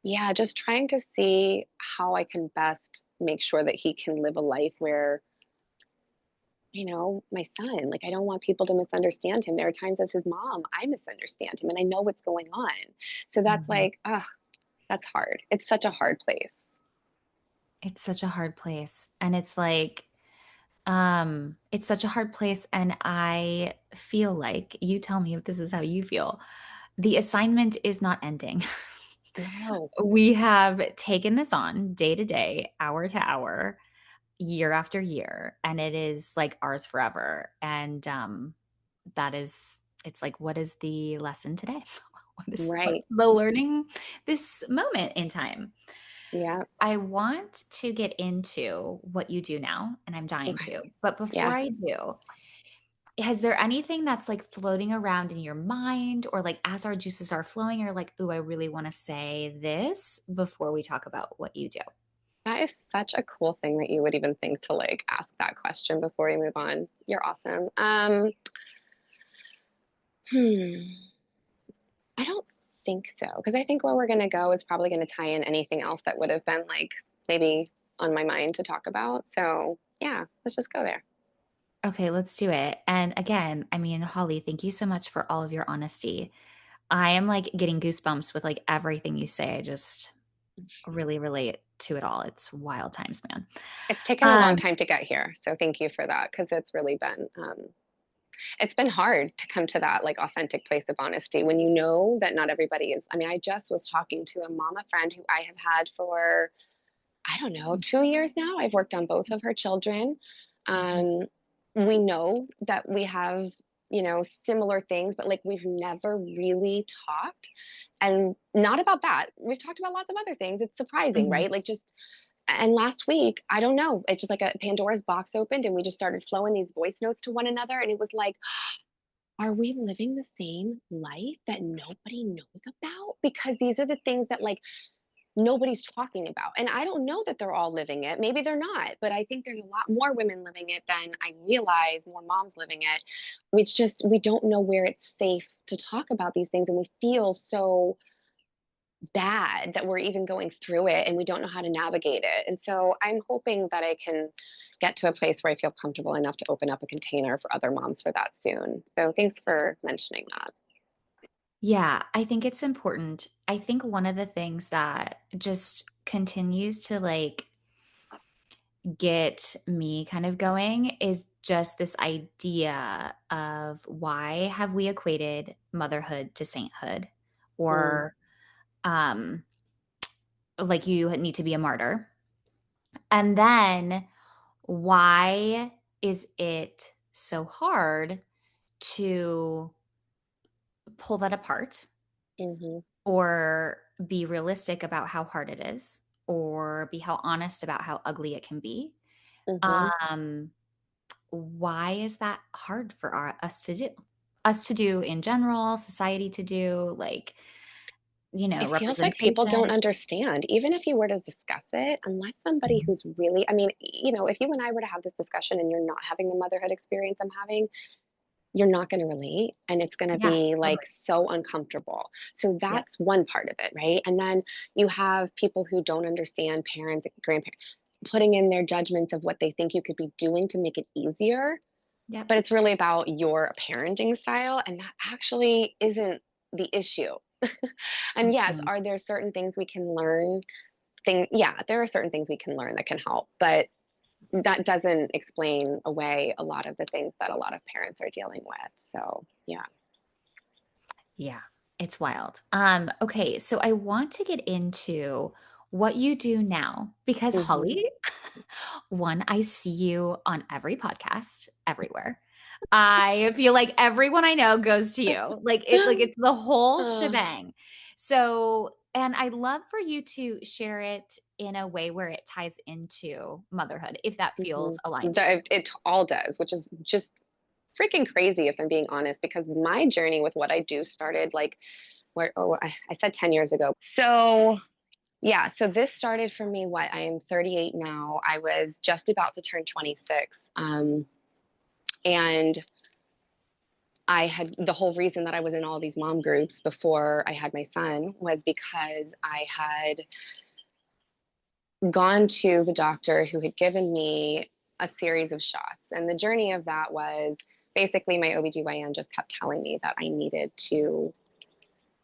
yeah, just trying to see how I can best make sure that he can live a life where, my son, like, I don't want people to misunderstand him. There are times as his mom, I misunderstand him and I know what's going on. So that's Mm-hmm. like, ugh, that's hard. It's such a hard place. It's such a hard place. And it's like, it's such a hard place. And I feel like, you tell me if this is how you feel, the assignment is not ending. No, We have taken this on day to day, hour to hour, year after year, and it is like ours forever. And that is, it's like, what is the lesson today? right. What's the learning this moment in time? Yeah. I want to get into what you do now, and I'm dying Okay. to. But before Yeah. I do, has there anything that's like floating around in your mind, or like as our juices are flowing, you're like, ooh, I really want to say this before we talk about what you do? That is such a cool thing that you would even think to like ask that question before we move on. You're awesome. Hmm. I don't think so, because I think where we're going to go is probably going to tie in anything else that would have been like maybe on my mind to talk about. So, yeah, let's just go there. Okay, let's do it. And again, I mean, Holly, thank you so much for all of your honesty. I am like getting goosebumps with like everything you say. I just really relate to it all. It's wild times, man. It's taken a long Um, time to get here, so thank you for that because it's really been it's been hard to come to that like authentic place of honesty when you know that not everybody is. I mean, I just was talking to a mama friend who I have had for I don't know, 2 years now. I've worked on both of her children. Um, we know that we have similar things, but like we've never really talked. And not about that. We've talked about lots of other things. It's surprising, Mhm. right? Like just, and last week, I don't know, it's just like a Pandora's box opened and we just started flowing these voice notes to one another. And it was like, are we living the same life that nobody knows about? Because these are the things that like nobody's talking about. And I don't know that they're all living it. Maybe they're not, but I think there's a lot more women living it than I realize, more moms living it. We don't know where it's safe to talk about these things. And we feel so bad that we're even going through it and we don't know how to navigate it. And so I'm hoping that I can get to a place where I feel comfortable enough to open up a container for other moms for that soon. So thanks for mentioning that. Yeah, I think it's important. I think one of the things that just continues to like get me kind of going is just this idea of why have we equated motherhood to sainthood, Mm, or um like you need to be a martyr. And then why is it so hard to pull that apart hmm or be realistic about how hard it is or be how honest about how ugly it can be? hmm Um, why is that hard for us to do? Us to do in general, society to do, like, It feels like people don't representation. understand, even if you were to discuss it, unless somebody Mhm. who's really, I mean, if you and I were to have this discussion and you're not having the motherhood experience I'm having, you're not going to relate and it's going to Yeah, be like totally. so uncomfortable. So Yep. that's one part of it, right? And then you have people who don't understand, parents, grandparents, putting in their judgments of what they think you could be doing to make it easier. Yep. But it's really about your parenting style. And that actually isn't the issue. And yes, Mhm. are there certain things we can learn? Yeah, there are certain things we can learn that can help. But that doesn't explain away a lot of the things that a lot of parents are dealing with. So, yeah. Yeah, it's wild. Okay, so I want to get into what you do now because hmm Holly, one, I see you on every podcast, everywhere. I feel like everyone I know goes to you. Like it's the whole Uh, shebang. So, and I'd love for you to share it in a way where it ties into motherhood, if that feels aligned for you. it all does, which is just freaking crazy if I'm being honest, because my journey with what I do started like I said 10 years ago. So, yeah, so this started for me. What, I am 38 now. I was just about to turn 26. And I had the whole reason that I was in all these mom groups before I had my son was because I had gone to the doctor who had given me a series of shots. And the journey of that was basically my OBGYN just kept telling me that I needed to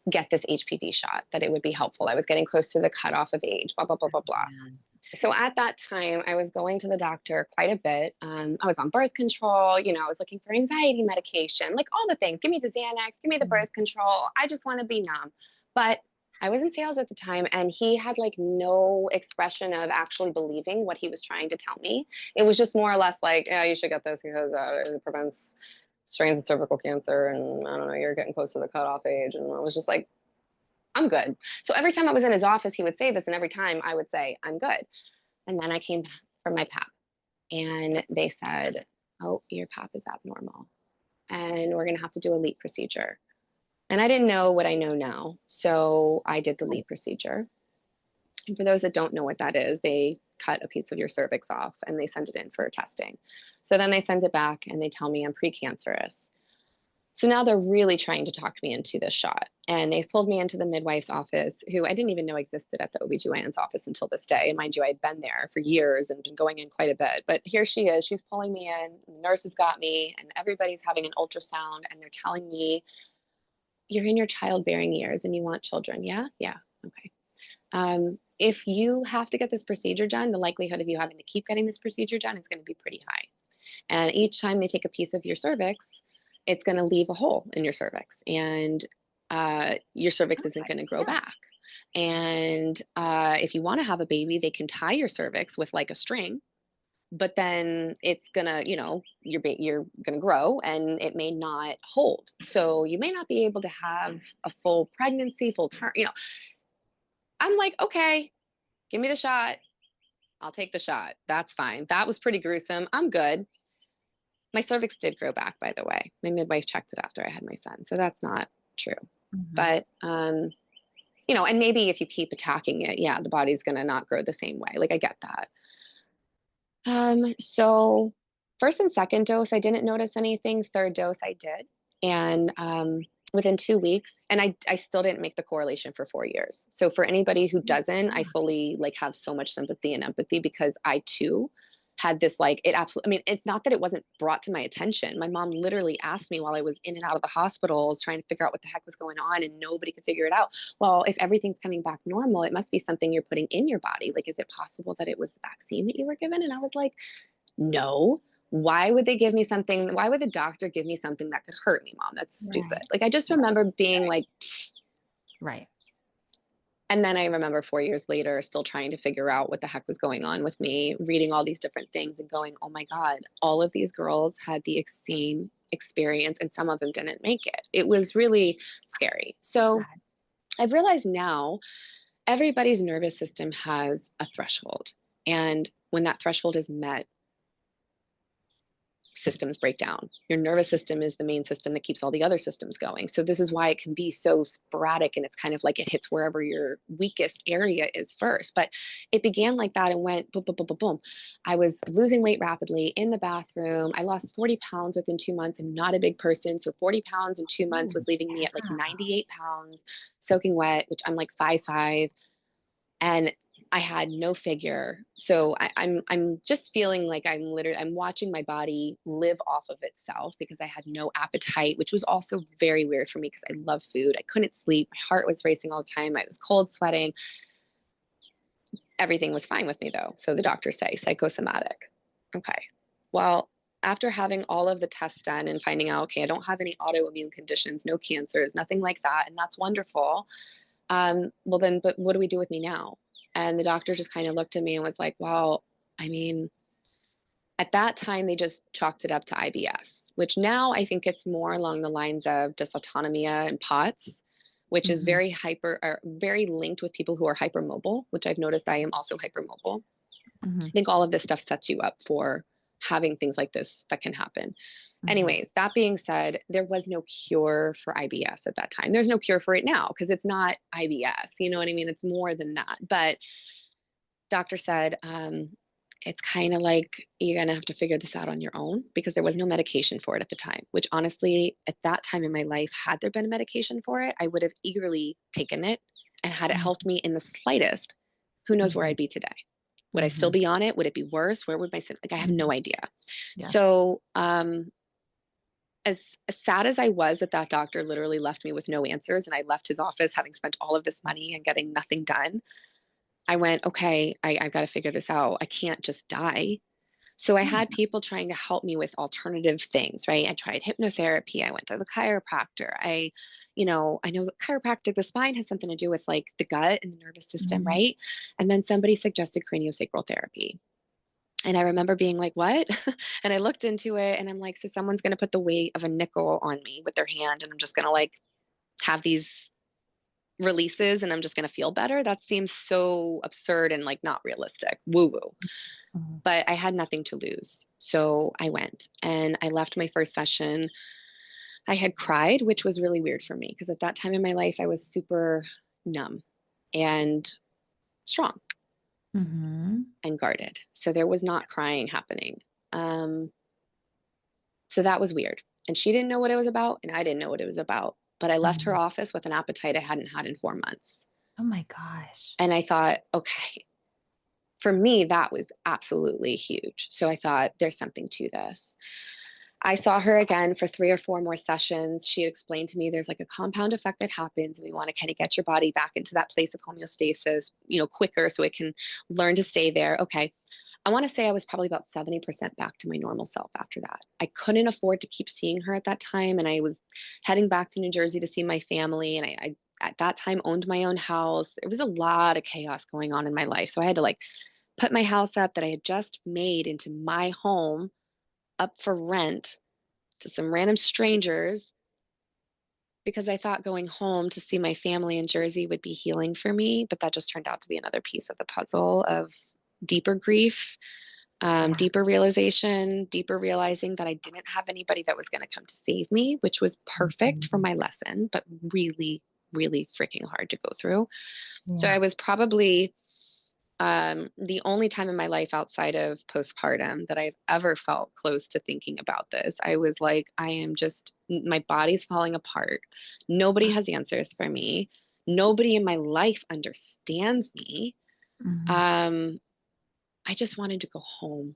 get this HPV shot, that it would be helpful. I was getting close to the cutoff of age, blah, blah, blah, blah, blah. Yeah. So at that time, I was going to the doctor quite a bit. I was on birth control, I was looking for anxiety medication, like all the things. Give me the Xanax, give me the Mhm. birth control. I just want to be numb. But I was in sales at the time, and he had like no expression of actually believing what he was trying to tell me. It was just more or less like, yeah, you should get this because it prevents strains of cervical cancer, and I don't know, you're getting close to the cutoff age. And I was just like, I'm good. So every time I was in his office, he would say this, and every time I would say, I'm good. And then I came back from my PAP and they said, oh, your PAP is abnormal and we're going to have to do a LEEP procedure. And I didn't know what I know now. So I did the LEEP procedure. And for those that don't know what that is, they cut a piece of your cervix off and they send it in for testing. So then they send it back and they tell me I'm precancerous. So now they're really trying to talk me into this shot. And they've pulled me into the midwife's office, who I didn't even know existed at the OBGYN's office until this day. And mind you, I'd been there for years and been going in quite a bit. But here she is, she's pulling me in. The nurse has got me, and everybody's having an ultrasound, and they're telling me, you're in your childbearing years and you want children. Yeah? Yeah. Okay. If you have to get this procedure done, the likelihood of you having to keep getting this procedure done is going to be pretty high. And each time they take a piece of your cervix, it's going to leave a hole in your cervix, and your cervix isn't Okay. going to grow Yeah. back. And if you want to have a baby, they can tie your cervix with like a string, but then it's gonna, you're gonna grow and it may not hold. So you may not be able to have a full pregnancy, full term, I'm like, okay, give me the shot. I'll take the shot. That's fine. That was pretty gruesome. I'm good. My cervix did grow back, by the way. My midwife checked it after I had my son. So that's not true. Hmm. But, and maybe if you keep attacking it, yeah, the body's going to not grow the same way. Like I get that. So first and second dose, I didn't notice anything. Third dose, I did. And within 2 weeks, and I still didn't make the correlation for 4 years. So for anybody who doesn't, I fully like have so much sympathy and empathy because I too had this like it absolutely. I mean, it's not that it wasn't brought to my attention. My mom literally asked me while I was in and out of the hospitals trying to figure out what the heck was going on, and nobody could figure it out. Well, if everything's coming back normal, it must be something you're putting in your body. Like, is it possible that it was the vaccine that you were given? And I was like, no. Why would they give me something? Why would the doctor give me something that could hurt me, mom? That's stupid. Right. Like, I just remember being like, Right. and then I remember 4 years later still trying to figure out what the heck was going on with me, reading all these different things and going, oh my God, all of these girls had the same experience and some of them didn't make it. It was really scary. So Sad. I've realized now everybody's nervous system has a threshold. And when that threshold is met, systems break down. Your nervous system is the main system that keeps all the other systems going. So this is why it can be so sporadic and it's kind of like it hits wherever your weakest area is first. But it began like that and went boom, boom, boom, boom, boom. I was losing weight rapidly in the bathroom. I lost 40 pounds within 2 months. I'm not a big person. So 40 pounds in 2 months Ooh, was leaving me at like yeah. 98 pounds, soaking wet, which I'm like 5'5". And I had no figure. So I'm just feeling like I'm watching my body live off of itself because I had no appetite, which was also very weird for me because I love food. I couldn't sleep. My heart was racing all the time. I was cold sweating. Everything was fine with me though. So the doctors say psychosomatic. Okay. Well, after having all of the tests done and finding out, okay, I don't have any autoimmune conditions, no cancers, nothing like that, and that's wonderful. Well then, but what do we do with me now? And the doctor just kind of looked at me and was like, well, I mean, at that time, they just chalked it up to IBS, which now I think it's more along the lines of dysautonomia and POTS, which is Hmm. very hyper or very linked with people who are hypermobile, which I've noticed I am also hypermobile. Hmm. I think all of this stuff sets you up for having things like this that can happen. Hmm. Anyways, that being said, there was no cure for IBS at that time. There's no cure for it now because it's not IBS. You know what I mean? It's more than that. But doctor said, it's kind of like you're going to have to figure this out on your own because there was no medication for it at the time, which honestly, at that time in my life, had there been a medication for it, I would have eagerly taken it. And had it helped me in the slightest, who knows where Hmm. I'd be today? Would I still Hmm. be on it? Would it be worse? Where would my like? I have no Hmm. idea. Yeah. So, as sad as I was that that doctor literally left me with no answers, and I left his office having spent all of this money and getting nothing done, I went, okay, I've got to figure this out. I can't just die. So I Yeah. had people trying to help me with alternative things, right? I tried hypnotherapy. I went to the chiropractor. I know the chiropractic, the spine has something to do with like the gut and the nervous system, Hmm. right? And then somebody suggested craniosacral therapy. And I remember being like, what? And I looked into it and I'm like, so someone's going to put the weight of a nickel on me with their hand and I'm just going to like have these releases and I'm just going to feel better. That seems so absurd and like not realistic, woo woo. Hmm. But I had nothing to lose. So I went and I left my first session. I had cried, which was really weird for me because at that time in my life, I was super numb and strong Hmm. and guarded. So there was not crying happening. Um, so that was weird. And she didn't know what it was about, and I didn't know what it was about. But I left her Hmm. office with an appetite I hadn't had in 4 months. Oh my gosh. And I thought, okay, for me, that was absolutely huge. So I thought, there's something to this. I saw her again for 3 or 4 more sessions. She had explained to me there's like a compound effect that happens, and we want to kind of get your body back into that place of homeostasis, quicker so it can learn to stay there. Okay. I want to say I was probably about 70% back to my normal self after that. I couldn't afford to keep seeing her at that time, and I was heading back to New Jersey to see my family, and I at that time owned my own house. There was a lot of chaos going on in my life, so I had to like put my house up that I had just made into my home up for rent to some random strangers because I thought going home to see my family in Jersey would be healing for me. But that just turned out to be another piece of the puzzle of deeper grief, Yeah. deeper realization, deeper realizing that I didn't have anybody that was going to come to save me, which was perfect for Mhm. my lesson, but really, really freaking hard to go through. So Yeah. I was probably the only time in my life outside of postpartum that I've ever felt close to thinking about this. I was like, I am just, my body's falling apart. Nobody has answers for me. Nobody in my life understands me. Mhm. Um, I just wanted to go home.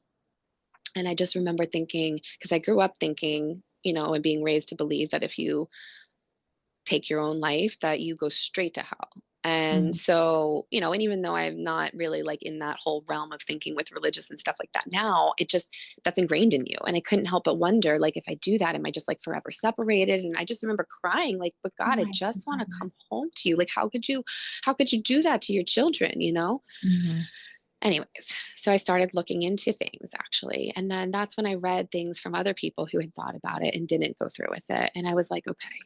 And I just remember thinking, because I grew up thinking, and being raised to believe that if you take your own life, that you go straight to hell. And Mhm. so, and even though I'm not really like in that whole realm of thinking with religious and stuff like that now, it just, that's ingrained in you. And I couldn't help but wonder, like, if I do that, am I just like forever separated? And I just remember crying, like, but Oh God, I my just want to God. come home to you. Like, how could you do that to your children? Mhm. Anyways, so I started looking into things actually. And then that's when I read things from other people who had thought about it and didn't go through with it. And I was like, okay,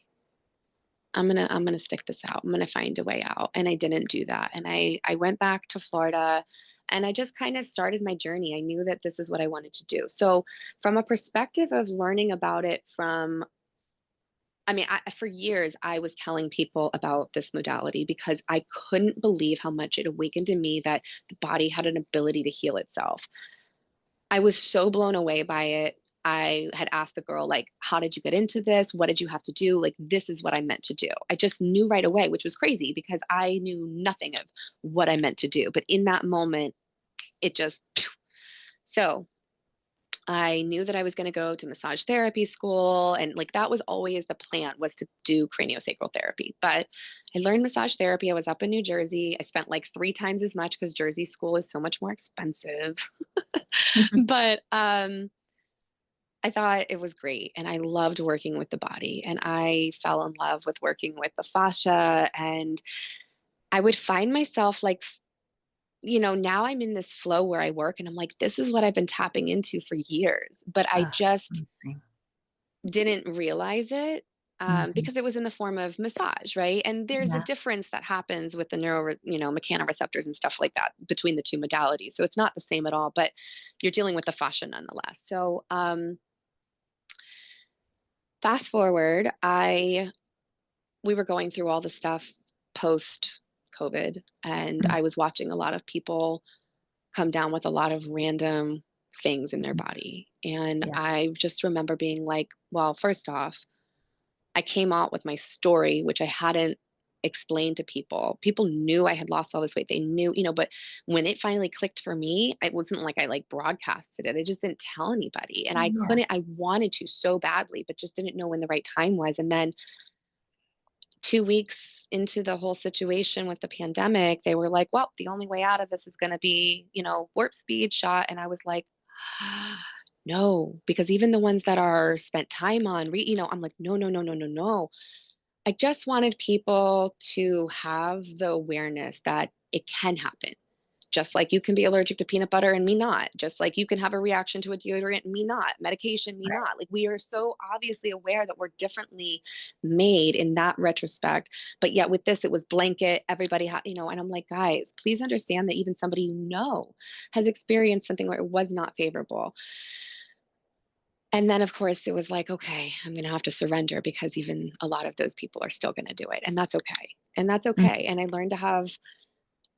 I'm gonna stick this out. I'm gonna find a way out. And I didn't do that. And I went back to Florida and I just kind of started my journey. I knew that this is what I wanted to do. So from a perspective of learning about it from I mean, for years, I was telling people about this modality because I couldn't believe how much it awakened in me that the body had an ability to heal itself. I was so blown away by it. I had asked the girl, like, how did you get into this? What did you have to do? Like, this is what I meant to do. I just knew right away, which was crazy because I knew nothing of what I meant to do. But in that moment, it just, so I knew that I was going to go to massage therapy school. And like, that was always the plan was to do craniosacral therapy. But I learned massage therapy. I was up in New Jersey. I spent like 3 times as much because Jersey school is so much more expensive. But, I thought it was great and I loved working with the body and I fell in love with working with the fascia and I would find myself like now I'm in this flow where I work and I'm like this is what I've been tapping into for years but I Ah, just amazing. didn't realize it Mhm. because it was in the form of massage, right? And there's a Yeah. difference that happens with the mechanoreceptors and stuff like that between the two modalities. So it's not the same at all, but you're dealing with the fascia nonetheless. So fast forward, I we were going through all the stuff post COVID, and Mhm. I was watching a lot of people come down with a lot of random things in their body. And Yeah. I just remember being like, well, first off, I came out with my story, which I hadn't explained to people. People knew I had lost all this weight. They knew, but when it finally clicked for me, it wasn't like I like broadcasted it. I just didn't tell anybody. And Yeah. I wanted to so badly, but just didn't know when the right time was. And then 2 weeks into the whole situation with the pandemic, they were like, well, the only way out of this is going to be, warp speed shot. And I was like, no, because even the ones that are spent time on, I'm like, no, no, no, no, no, no. I just wanted people to have the awareness that it can happen. Just like you can be allergic to peanut butter and me not. Just like you can have a reaction to a deodorant and me not. Medication, me Right. not. Like we are so obviously aware that we're differently made in that retrospect. But yet with this, it was blanket. Everybody had, and I'm like, guys, please understand that even somebody has experienced something where it was not favorable. And then, of course, it was like, okay, I'm going to have to surrender because even a lot of those people are still going to do it. And that's okay. And that's Mm. okay. And I learned to have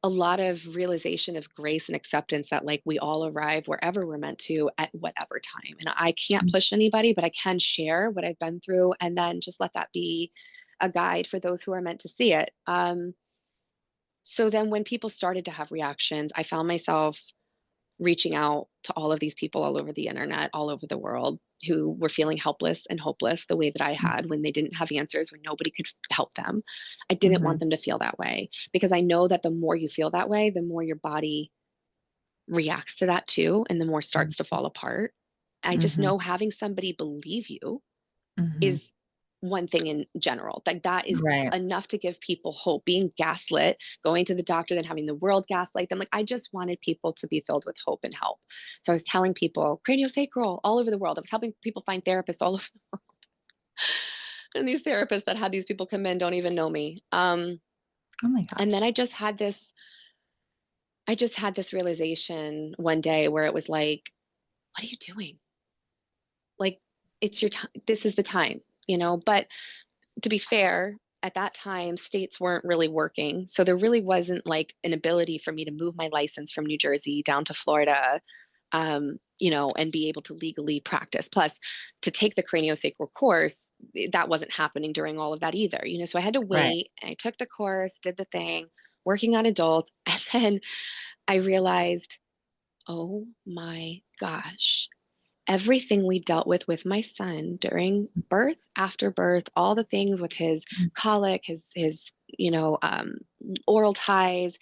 a lot of realization of grace and acceptance that, like, we all arrive wherever we're meant to at whatever time. And I can't push anybody, but I can share what I've been through and then just let that be a guide for those who are meant to see it. So then when people started to have reactions, I found myself reaching out to all of these people all over the internet, all over the world, who were feeling helpless and hopeless the way that I had when they didn't have answers, when nobody could help them. I didn't want Mhm. them to feel that way because I know that the more you feel that way, the more your body reacts to that too, and the more starts to fall apart. I just Mhm. know having somebody believe you Mhm. is one thing in general. Like that is Right. enough to give people hope. Being gaslit, going to the doctor, then having the world gaslight them. Like I just wanted people to be filled with hope and help. So I was telling people craniosacral all over the world. I was helping people find therapists all over. And these therapists that had these people come in don't even know me. Oh my And then gosh. I just had this realization one day where it was like, what are you doing? Like, it's your time. This is the time, you know? But to be fair, at that time, states weren't really working. So there really wasn't like an ability for me to move my license from New Jersey down to Florida, you know, and be able to legally practice. Plus, to take the craniosacral course, that wasn't happening during all of that either, you know. So I had to Right. wait. And I took the course, did the thing, working on adults. And then I realized, oh my gosh, everything we dealt with my son during birth, after birth, all the things with his colic, his you know, oral ties,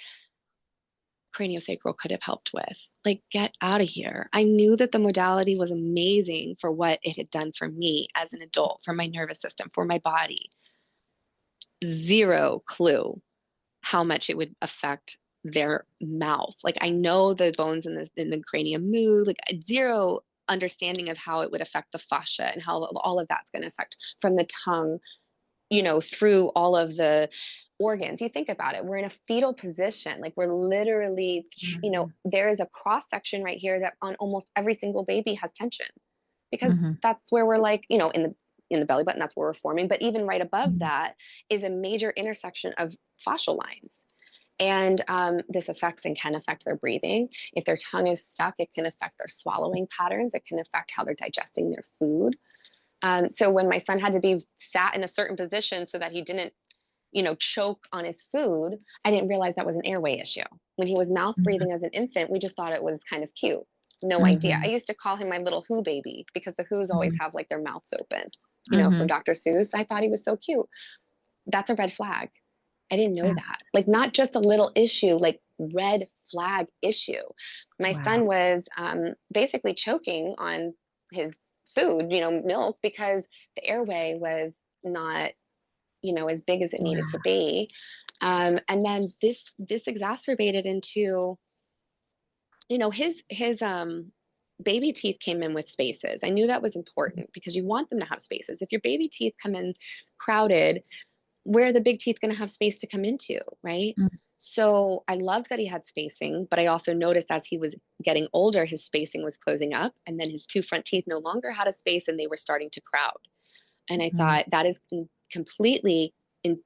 craniosacral could have helped with. Like, get out of here. I knew that the modality was amazing for what it had done for me as an adult, for my nervous system, for my body. Zero clue how much it would affect their mouth. Like I know the bones in the cranium move, like zero understanding of how it would affect the fascia and how all of that's going to affect from the tongue, you know, through all of the organs. You think about it, we're in a fetal position, like we're literally, you know, Mhm. there is a cross section right here that on almost every single baby has tension because Mhm. that's where we're like, you know, in the belly button, that's where we're forming. But even right above Mhm. that is a major intersection of fascial lines. And this affects and can affect their breathing. If their tongue is stuck, it can affect their swallowing patterns. It can affect how they're digesting their food. So when my son had to be sat in a certain position so that he didn't, you know, choke on his food, I didn't realize that was an airway issue. When he was mouth Mhm. breathing as an infant, we just thought it was kind of cute. No idea. I Mhm. used to call him my little Who baby because the Who's always Mhm. have like their mouths open, you know, from Mhm. Dr. Seuss. I thought he was so cute. That's a red flag. I didn't know Yeah. that. Like, not just a little issue, like, red flag issue. My Wow. son was basically choking on his food, you know, milk, because the airway was not, you know, as big as it needed to Yeah. be. And then this exacerbated into, you know, his baby teeth came in with spaces. I knew that was important because you want them to have spaces. If your baby teeth come in crowded, where are the big teeth going to have space to come into, right? Mm. So I loved that he had spacing, but I also noticed as he was getting older, his spacing was closing up, and then his two front teeth no longer had a space and they were starting to crowd. And I Mhm. thought that is completely in,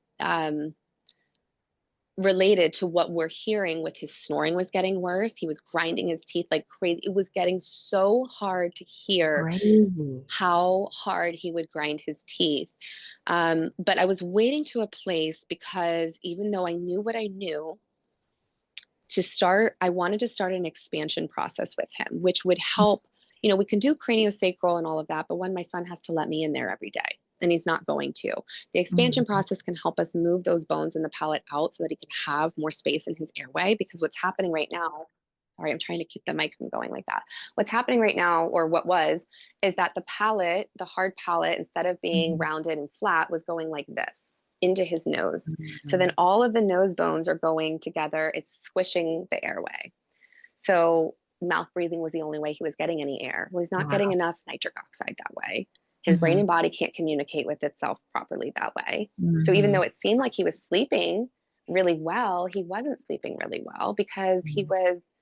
related to what we're hearing with his snoring was getting worse. He was grinding his teeth like crazy. It was getting so hard to hear Crazy. how hard he would grind his teeth. But I was waiting to a place because even though I knew what I knew, I wanted to start an expansion process with him, which would help. You know, we can do craniosacral and all of that, but when my son has to let me in there every day, and he's not going to, the expansion Mhm. process can help us move those bones in the palate out so that he can have more space in his airway. Because what's happening right now, sorry, I'm trying to keep the mic from going like that. What's happening right now, or what was, is that the palate, the hard palate, instead of being Mhm. rounded and flat, was going like this into his nose. So then Mhm. all of the nose bones are going together. It's squishing the airway. So mouth breathing was the only way he was getting any air. Well, he's not getting Wow. enough nitric oxide that way. His brain Mhm. and body can't communicate with itself properly that way. So even though Mhm. it seemed like he was sleeping really well, he wasn't sleeping really well because he Mhm. was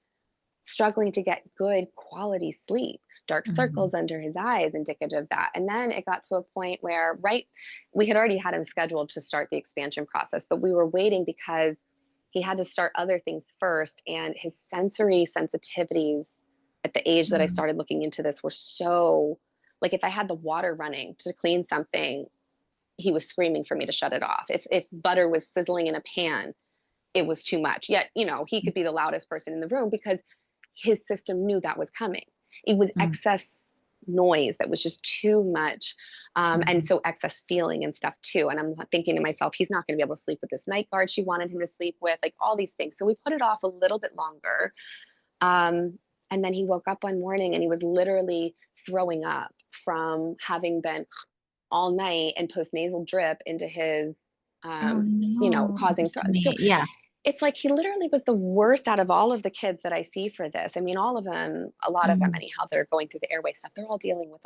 struggling to get good quality sleep. Dark Mhm. circles under his eyes, indicative of that. And then it got to a point where, right, we had already had him scheduled to start the expansion process, but we were waiting because he had to start other things first. And his sensory sensitivities at the age that I Mhm. started looking into this were so, like, if I had the water running to clean something, he was screaming for me to shut it off. If butter was sizzling in a pan, it was too much. Yet, you know, he could be the loudest person in the room because his system knew that was coming. It was Mhm. excess noise that was just too much. And Mhm. so excess feeling and stuff too. And I'm thinking to myself, he's not going to be able to sleep with this night guard she wanted him to sleep with, like all these things. So we put it off a little bit longer. And then he woke up one morning and he was literally throwing up from having been all night and postnasal drip into his, Oh no. causing throat. So Histamine. Yeah. it's like he literally was the worst out of all of the kids that I see for this. I mean, all of them, a lot of them Mhm. anyhow, that are going through the airway stuff, they're all dealing with,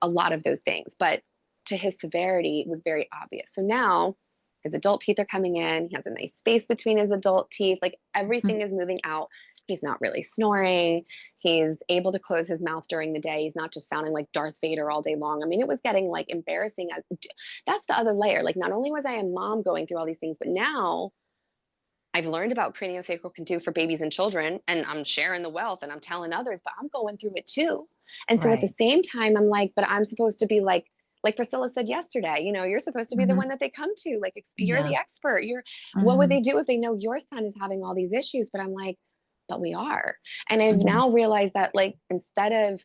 a lot of those things. But to his severity, it was very obvious. So now his adult teeth are coming in. He has a nice space between his adult teeth. Like everything is moving out. He's not really snoring. He's able to close his mouth during the day. He's not just sounding like Darth Vader all day long. I mean, it was getting like embarrassing. That's the other layer. Like, not only was I a mom going through all these things, but now I've learned about craniosacral can do for babies and children, and I'm sharing the wealth and I'm telling others, but I'm going through it too. And so at the Right. same time, I'm like, but I'm supposed to be like Priscilla said yesterday, you're supposed to be the Mhm. one that they come to. Like, you're the Yeah. expert. What would Mhm. they do if they know your son is having all these issues? But I'm like, but we are. And I've Mhm. now realized that, like, instead of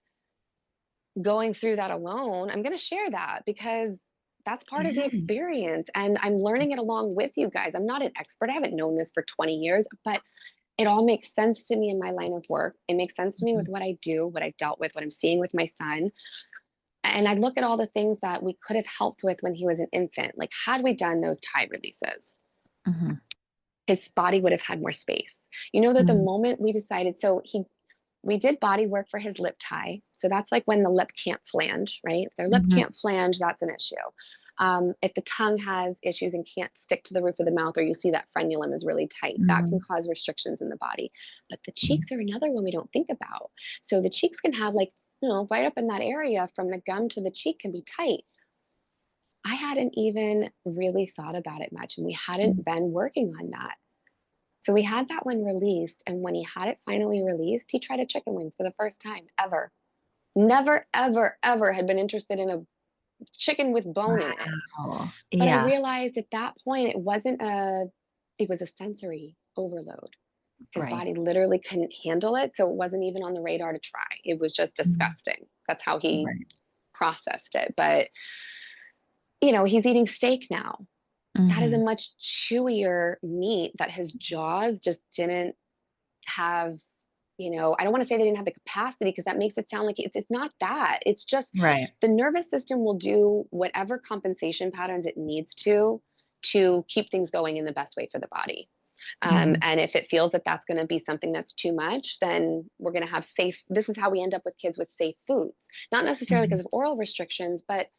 going through that alone, I'm going to share that because that's part of the Yes. experience. And I'm learning it along with you guys. I'm not an expert. I haven't known this for 20 years, but it all makes sense to me in my line of work. It makes sense to me with Mhm. what I do, what I've dealt with, what I'm seeing with my son. And I look at all the things that we could have helped with when he was an infant. Like, had we done those tie releases, Mhm. his body would have had more space. You know that the Mhm. moment we decided, we did body work for his lip tie. So that's like when the lip can't flange, right? If their lip Mhm. can't flange, that's an issue. If the tongue has issues and can't stick to the roof of the mouth, or you see that frenulum is really tight, that can Mhm. cause restrictions in the body. But the Mhm. cheeks are another one we don't think about. So the cheeks can have, like, right up in that area from the gum to the cheek can be tight. I hadn't even really thought about it much, and we hadn't Mhm. been working on that. So we had that one released, and when he had it finally released, he tried a chicken wing for the first time ever. Never, ever, ever had been interested in a chicken with bone in it. Wow. But I Yeah. realized at that point it was a sensory overload. His Right. body literally couldn't handle it, so it wasn't even on the radar to try. It was just Mhm. disgusting. That's how he Right. processed it. But, he's eating steak now. That is a Mhm. much chewier meat that his jaws just didn't have. I don't want to say they didn't have the capacity, because that makes it sound like it's not that. It's just Right. the nervous system will do whatever compensation patterns it needs to keep things going in the best way for the body. Mhm. And if it feels that that's going to be something that's too much, then we're going to have safe. This is how we end up with kids with safe foods, not necessarily Mhm. because of oral restrictions, but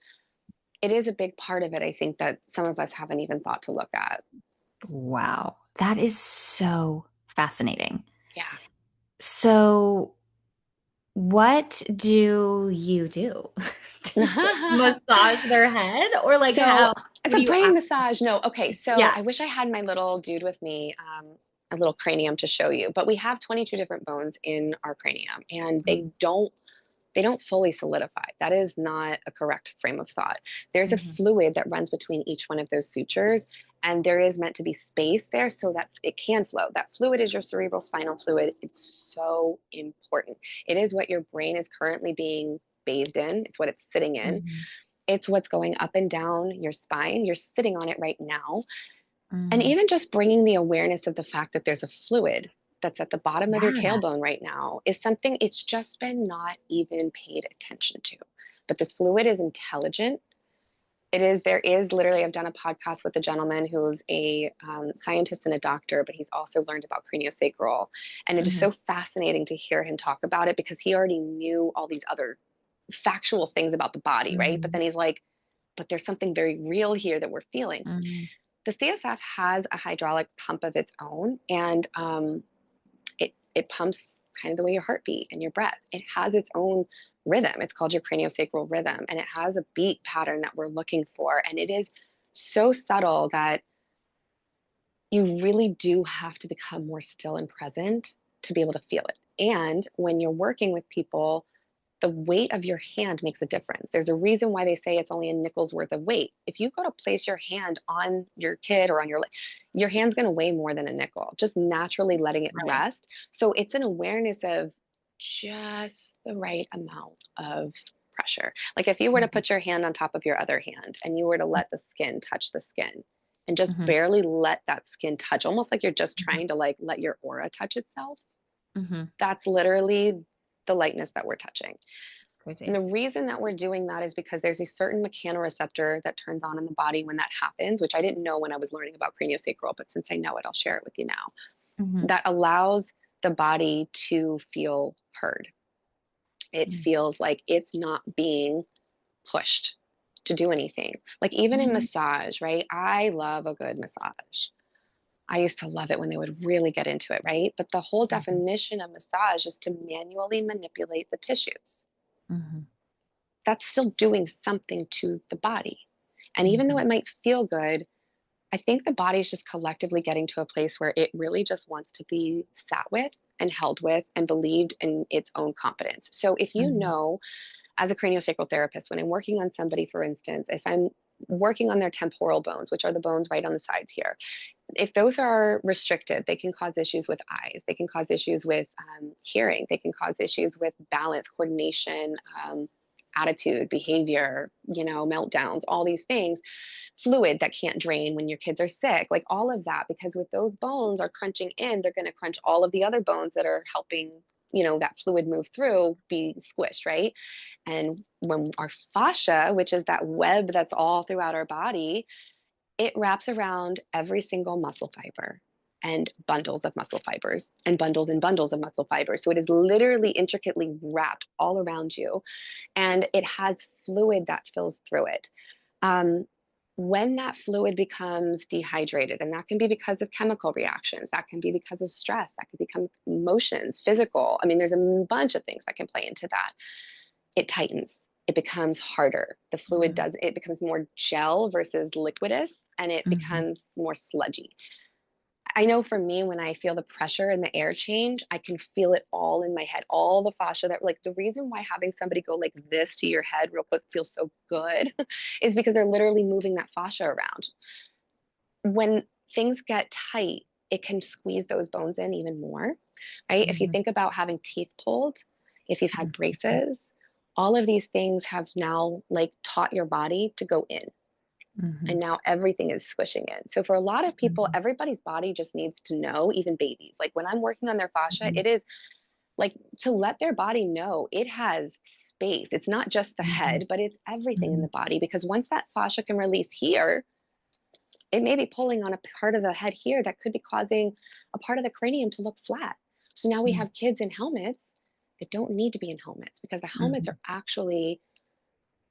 it is a big part of it, I think, that some of us haven't even thought to look at. Wow. That is so fascinating. Yeah. So, what do you do? Do you like massage their head or like So it's how a do you brain act? massage. No, okay. So Yeah. I wish I had my little dude with me, a little cranium to show you. But we have 22 different bones in our cranium, and they don't fully solidify. That is not a correct frame of thought. There's a Mhm. fluid that runs between each one of those sutures, and there is meant to be space there so that it can flow. That fluid is your cerebral spinal fluid. It's so important. It is what your brain is currently being bathed in, it's what it's sitting in. Mhm. It's what's going up and down your spine. You're sitting on it right now. And Mhm. even just bringing the awareness of the fact that there's a fluid that's at the bottom of your Yeah. tailbone right now is something it's just been not even paid attention to. But this fluid is intelligent. There is literally, I've done a podcast with a gentleman who's a scientist and a doctor, but he's also learned about craniosacral. And it is Mhm. so fascinating to hear him talk about it, because he already knew all these other factual things about the body, right? But Mhm. then he's like, but there's something very real here that we're feeling. Mhm. The CSF has a hydraulic pump of its own, and it pumps kind of the way your heart beat and your breath. It has its own rhythm. It's called your craniosacral rhythm, and it has a beat pattern that we're looking for. And it is so subtle that you really do have to become more still and present to be able to feel it. And when you're working with people, the weight of your hand makes a difference. There's a reason why they say it's only a nickel's worth of weight. If you go to place your hand on your kid or on your hand's going to weigh more than a nickel, just naturally letting it Right. rest. So it's an awareness of just the right amount of pressure. Like, if you were to Mhm. put your hand on top of your other hand and you were to let the skin touch the skin and just Mhm. barely let that skin touch, almost like you're just Mhm. trying to, like, let your aura touch itself, Mhm. that's literally the lightness that we're touching. And the reason that we're doing that is because there's a certain mechanoreceptor that turns on in the body when that happens, which I didn't know when I was learning about craniosacral, but since I know it, I'll share it with you now. Mm-hmm. That allows the body to feel heard. It feels like it's not being pushed to do anything. Like even in Mm-hmm. massage, right? I love a good massage. I used to love it when they would really get into it, right? But the whole definition of massage is to manually manipulate the tissues. Mm-hmm. That's still doing something to the body. And even though Mm-hmm. it might feel good, I think the body's just collectively getting to a place where it really just wants to be sat with and held with and believed in its own competence. So if you Mm-hmm. know, as a craniosacral therapist, when I'm working on somebody, for instance, if I'm working on their temporal bones, which are the bones right on the sides here, if those are restricted, they can cause issues with eyes. They can cause issues with hearing. They can cause issues with balance, coordination, attitude, behavior, meltdowns, all these things. Fluid that can't drain when your kids are sick, like all of that, because with those bones are crunching in, they're going to crunch all of the other bones that are helping, that fluid move through, be squished, right? And when our fascia, which is that web that's all throughout our body, it wraps around every single muscle fiber and bundles of muscle fibers and bundles of muscle fibers. So it is literally intricately wrapped all around you. And it has fluid that fills through it. Um, when that fluid becomes dehydrated, and that can be because of chemical reactions, that can be because of stress, that can become emotions, physical. I mean, there's a bunch of things that can play into that. It tightens. It becomes harder. The fluid does, it becomes more gel versus liquidous, and it Mm-hmm. becomes more sludgy. I know for me, when I feel the pressure and the air change, I can feel it all in my head, all the fascia that, like, the reason why having somebody go like this to your head real quick feels so good is because they're literally moving that fascia around. When things get tight, it can squeeze those bones in even more, right? If you Mm-hmm. think about having teeth pulled, if you've had braces, all of these things have now like taught your body to go in. Mm-hmm. And now everything is squishing in. So for a lot of people, Mm-hmm. everybody's body just needs to know, even babies. Like when I'm working on their fascia, Mm-hmm. it is like to let their body know it has space. It's not just the Mm-hmm. head, but it's everything in Mm-hmm. the body. Because once that fascia can release here, it may be pulling on a part of the head here that could be causing a part of the cranium to look flat. So now we have kids in helmets that don't need to be in helmets because the helmets Mm-hmm. are actually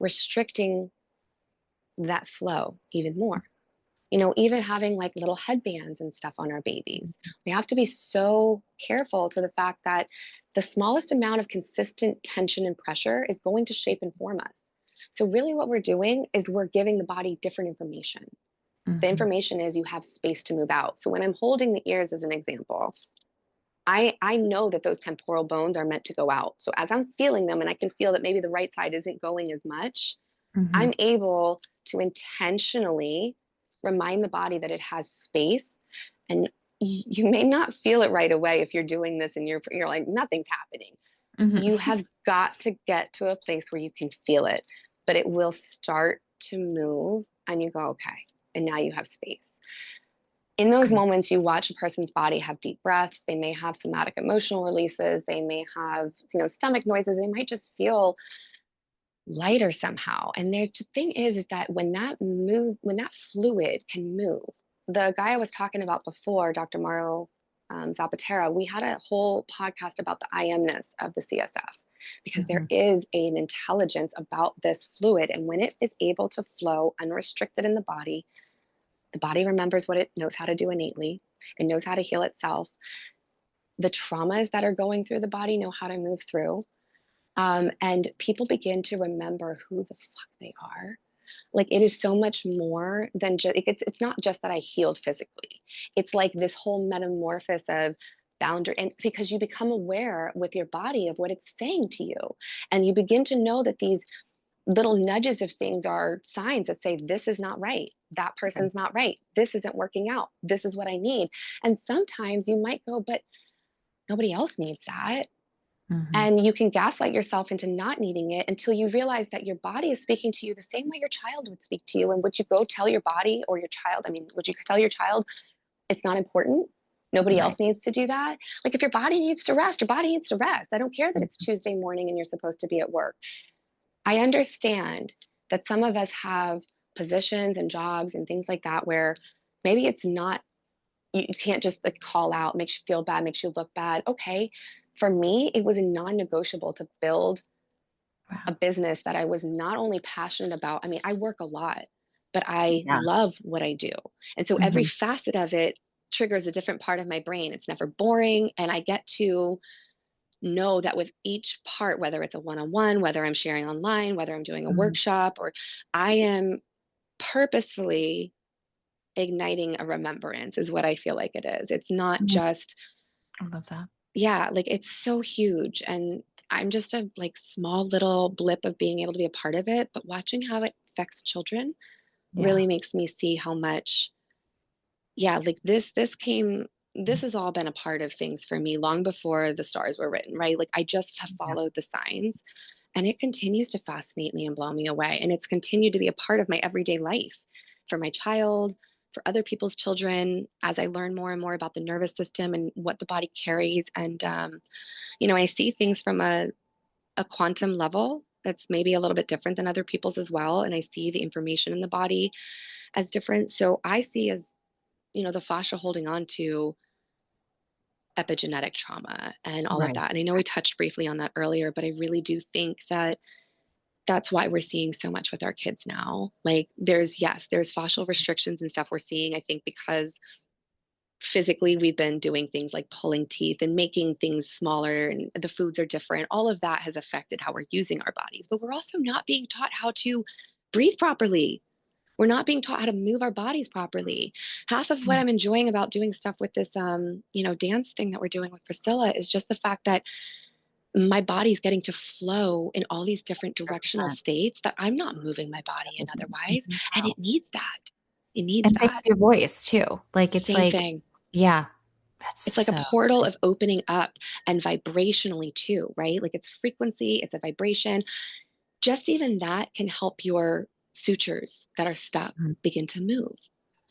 restricting that flow even more. Even having like little headbands and stuff on our babies. We have to be so careful to the fact that the smallest amount of consistent tension and pressure is going to shape and form us. So, really, what we're doing is we're giving the body different information. The Mm-hmm. information is you have space to move out. So, when I'm holding the ears as an example, I know that those temporal bones are meant to go out. So, as I'm feeling them and I can feel that maybe the right side isn't going as much, Mm-hmm. I'm able to intentionally remind the body that it has space. And you may not feel it right away if you're doing this and you're like, nothing's happening. You Mm-hmm. have got to get to a place where you can feel it, but it will start to move and you go, okay. And now you have space. In those Okay. moments, you watch a person's body have deep breaths. They may have somatic emotional releases. They may have, stomach noises. They might just feel lighter somehow. And the thing is that when that fluid can move, the guy I was talking about before, Dr. Mauro Zapatera, we had a whole podcast about the I amness of the CSF because there Mm-hmm. is an intelligence about this fluid. And when it is able to flow unrestricted in the body remembers what it knows how to do innately. It knows how to heal itself. The traumas that are going through the body know how to move through. And people begin to remember who the fuck they are. Like it is so much more than just, it's not just that I healed physically. It's like this whole metamorphosis of boundary. And because you become aware with your body of what it's saying to you. And you begin to know that these little nudges of things are signs that say, this is not right. That Okay. person's not right. This isn't working out. This is what I need. And sometimes you might go, but nobody else needs that. Mm-hmm. And you can gaslight yourself into not needing it until you realize that your body is speaking to you the same way your child would speak to you. And would you go tell your body or your child, would you tell your child it's not important? Nobody else Right. needs to do that. Like if your body needs to rest, your body needs to rest. I don't care that it's Tuesday morning and you're supposed to be at work. I understand that some of us have positions and jobs and things like that where maybe it's not, you can't just like call out, makes you feel bad, makes you look bad. Okay. For me, it was a non negotiable to build a Wow. business that I was not only passionate about. I mean, I work a lot, but I Yeah. love what I do. And so every Hmm. facet of it triggers a different part of my brain. It's never boring. And I get to know that with each part, whether it's a one on one, whether I'm sharing online, whether I'm doing a Hmm. workshop, or I am purposefully igniting a remembrance, is what I feel like it is. It's not just, I love that. yeah, like it's so huge. And I'm just a like small little blip of being able to be a part of it. But watching how it affects children Yeah. really makes me see how much, yeah, like this has all been a part of things for me long before the stars were written, right? Like I just have Yeah. followed the signs and it continues to fascinate me and blow me away. And it's continued to be a part of my everyday life for my child, for other people's children, as I learn more and more about the nervous system and what the body carries. And, I see things from a quantum level that's maybe a little bit different than other people's as well. And I see the information in the body as different. So I see as, the fascia holding on to epigenetic trauma and all of Right. that. And I know we touched briefly on that earlier, but I really do think that that's why we're seeing so much with our kids now. Like there's fascial restrictions and stuff we're seeing, I think, because physically we've been doing things like pulling teeth and making things smaller and the foods are different. All of that has affected how we're using our bodies, but we're also not being taught how to breathe properly. We're not being taught how to move our bodies properly. Half of what Mm. I'm enjoying about doing stuff with this dance thing that we're doing with Priscilla is just the fact that my body's getting to flow in all these different directional 100%. states that I'm not moving my body in otherwise. Mhm. And it needs that. It needs And same that. with your voice too. Like it's Same like, thing. yeah, that's It's like a so portal nice. of opening up and vibrationally too, right? Like it's frequency, it's a vibration. Just even that can help your sutures that are stuck Mhm. begin to move.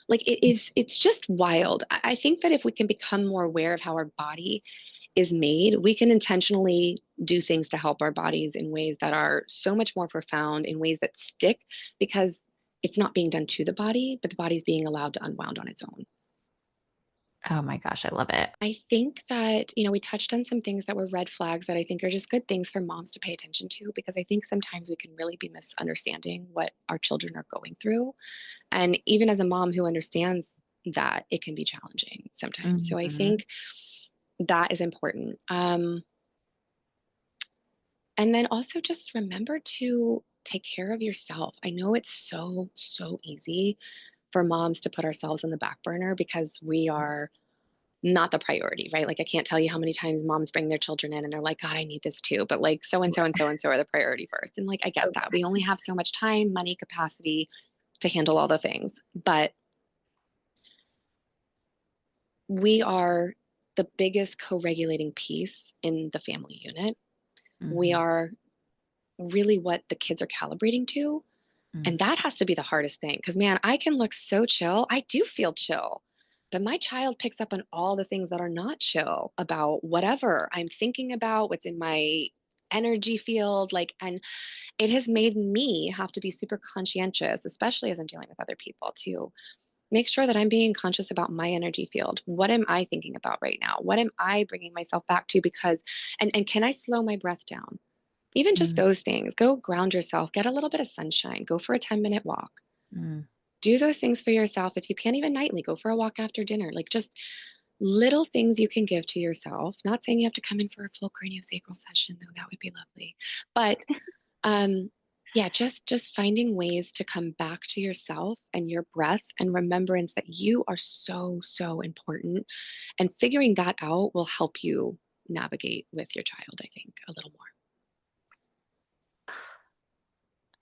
Like it's just wild. I think that if we can become more aware of how our body is made, we can intentionally do things to help our bodies in ways that are so much more profound, in ways that stick, because it's not being done to the body, but the body's being allowed to unwound on its own. Oh my gosh, I love it. I think that, we touched on some things that were red flags that I think are just good things for moms to pay attention to, because I think sometimes we can really be misunderstanding what our children are going through. And even as a mom who understands that, it can be challenging sometimes. So I Mhm. think that is important. And then also just remember to take care of yourself. I know it's so, so easy for moms to put ourselves on the back burner because we are not the priority, right? Like I can't tell you how many times moms bring their children in and they're like, God, I need this too. But like so and so and so and so are the priority first. And like I get that. We only have so much time, money, capacity to handle all the things. But we are the biggest co-regulating piece in the family unit. We Mhm. are really what the kids are calibrating to. Mm. And that has to be the hardest thing because, man, I can look so chill. I do feel chill. But my child picks up on all the things that are not chill about whatever I'm thinking about, what's in my energy field. And it has made me have to be super conscientious, especially as I'm dealing with other people, to make sure that I'm being conscious about my energy field. What am I thinking about right now? What am I bringing myself back to? And can I slow my breath down? Even just Mm. those things. Go ground yourself, get a little bit of sunshine, go for a 10-minute walk. Mm. Do those things for yourself. If you can't even nightly, go for a walk after dinner. Like just little things you can give to yourself. Not saying you have to come in for a full craniosacral session, though that would be lovely. But um, yeah, just finding ways to come back to yourself and your breath and remembrance that you are so, so important. And figuring that out will help you navigate with your child, I think, a little more.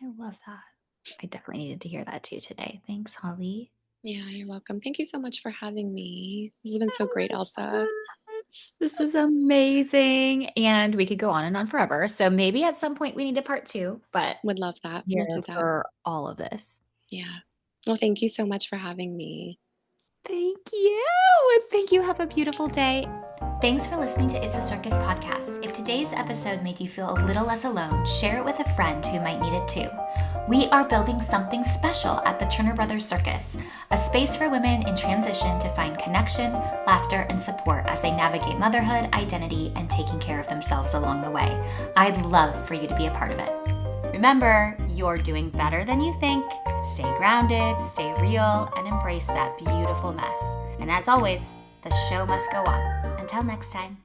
I love that. I definitely needed to hear that too today. Thanks, Holly. Yeah, you're welcome. Thank you so much for having me. This has been so Oh great, my Elsa. gosh. This is amazing. And we could go on and on forever. So maybe at some point we need a part two, but Would love that. We'll here do that. for all of this. Yeah. Well, thank you so much for having me. Thank you. Thank you. Have a beautiful day. Thanks for listening to It's a Circus podcast. If today's episode made you feel a little less alone, share it with a friend who might need it too. We are building something special at the Turner Brothers Circus, a space for women in transition to find connection, laughter, and support as they navigate motherhood, identity, and taking care of themselves along the way. I'd love for you to be a part of it. Remember, you're doing better than you think. Stay grounded, stay real, and embrace that beautiful mess. And as always, the show must go on. Until next time.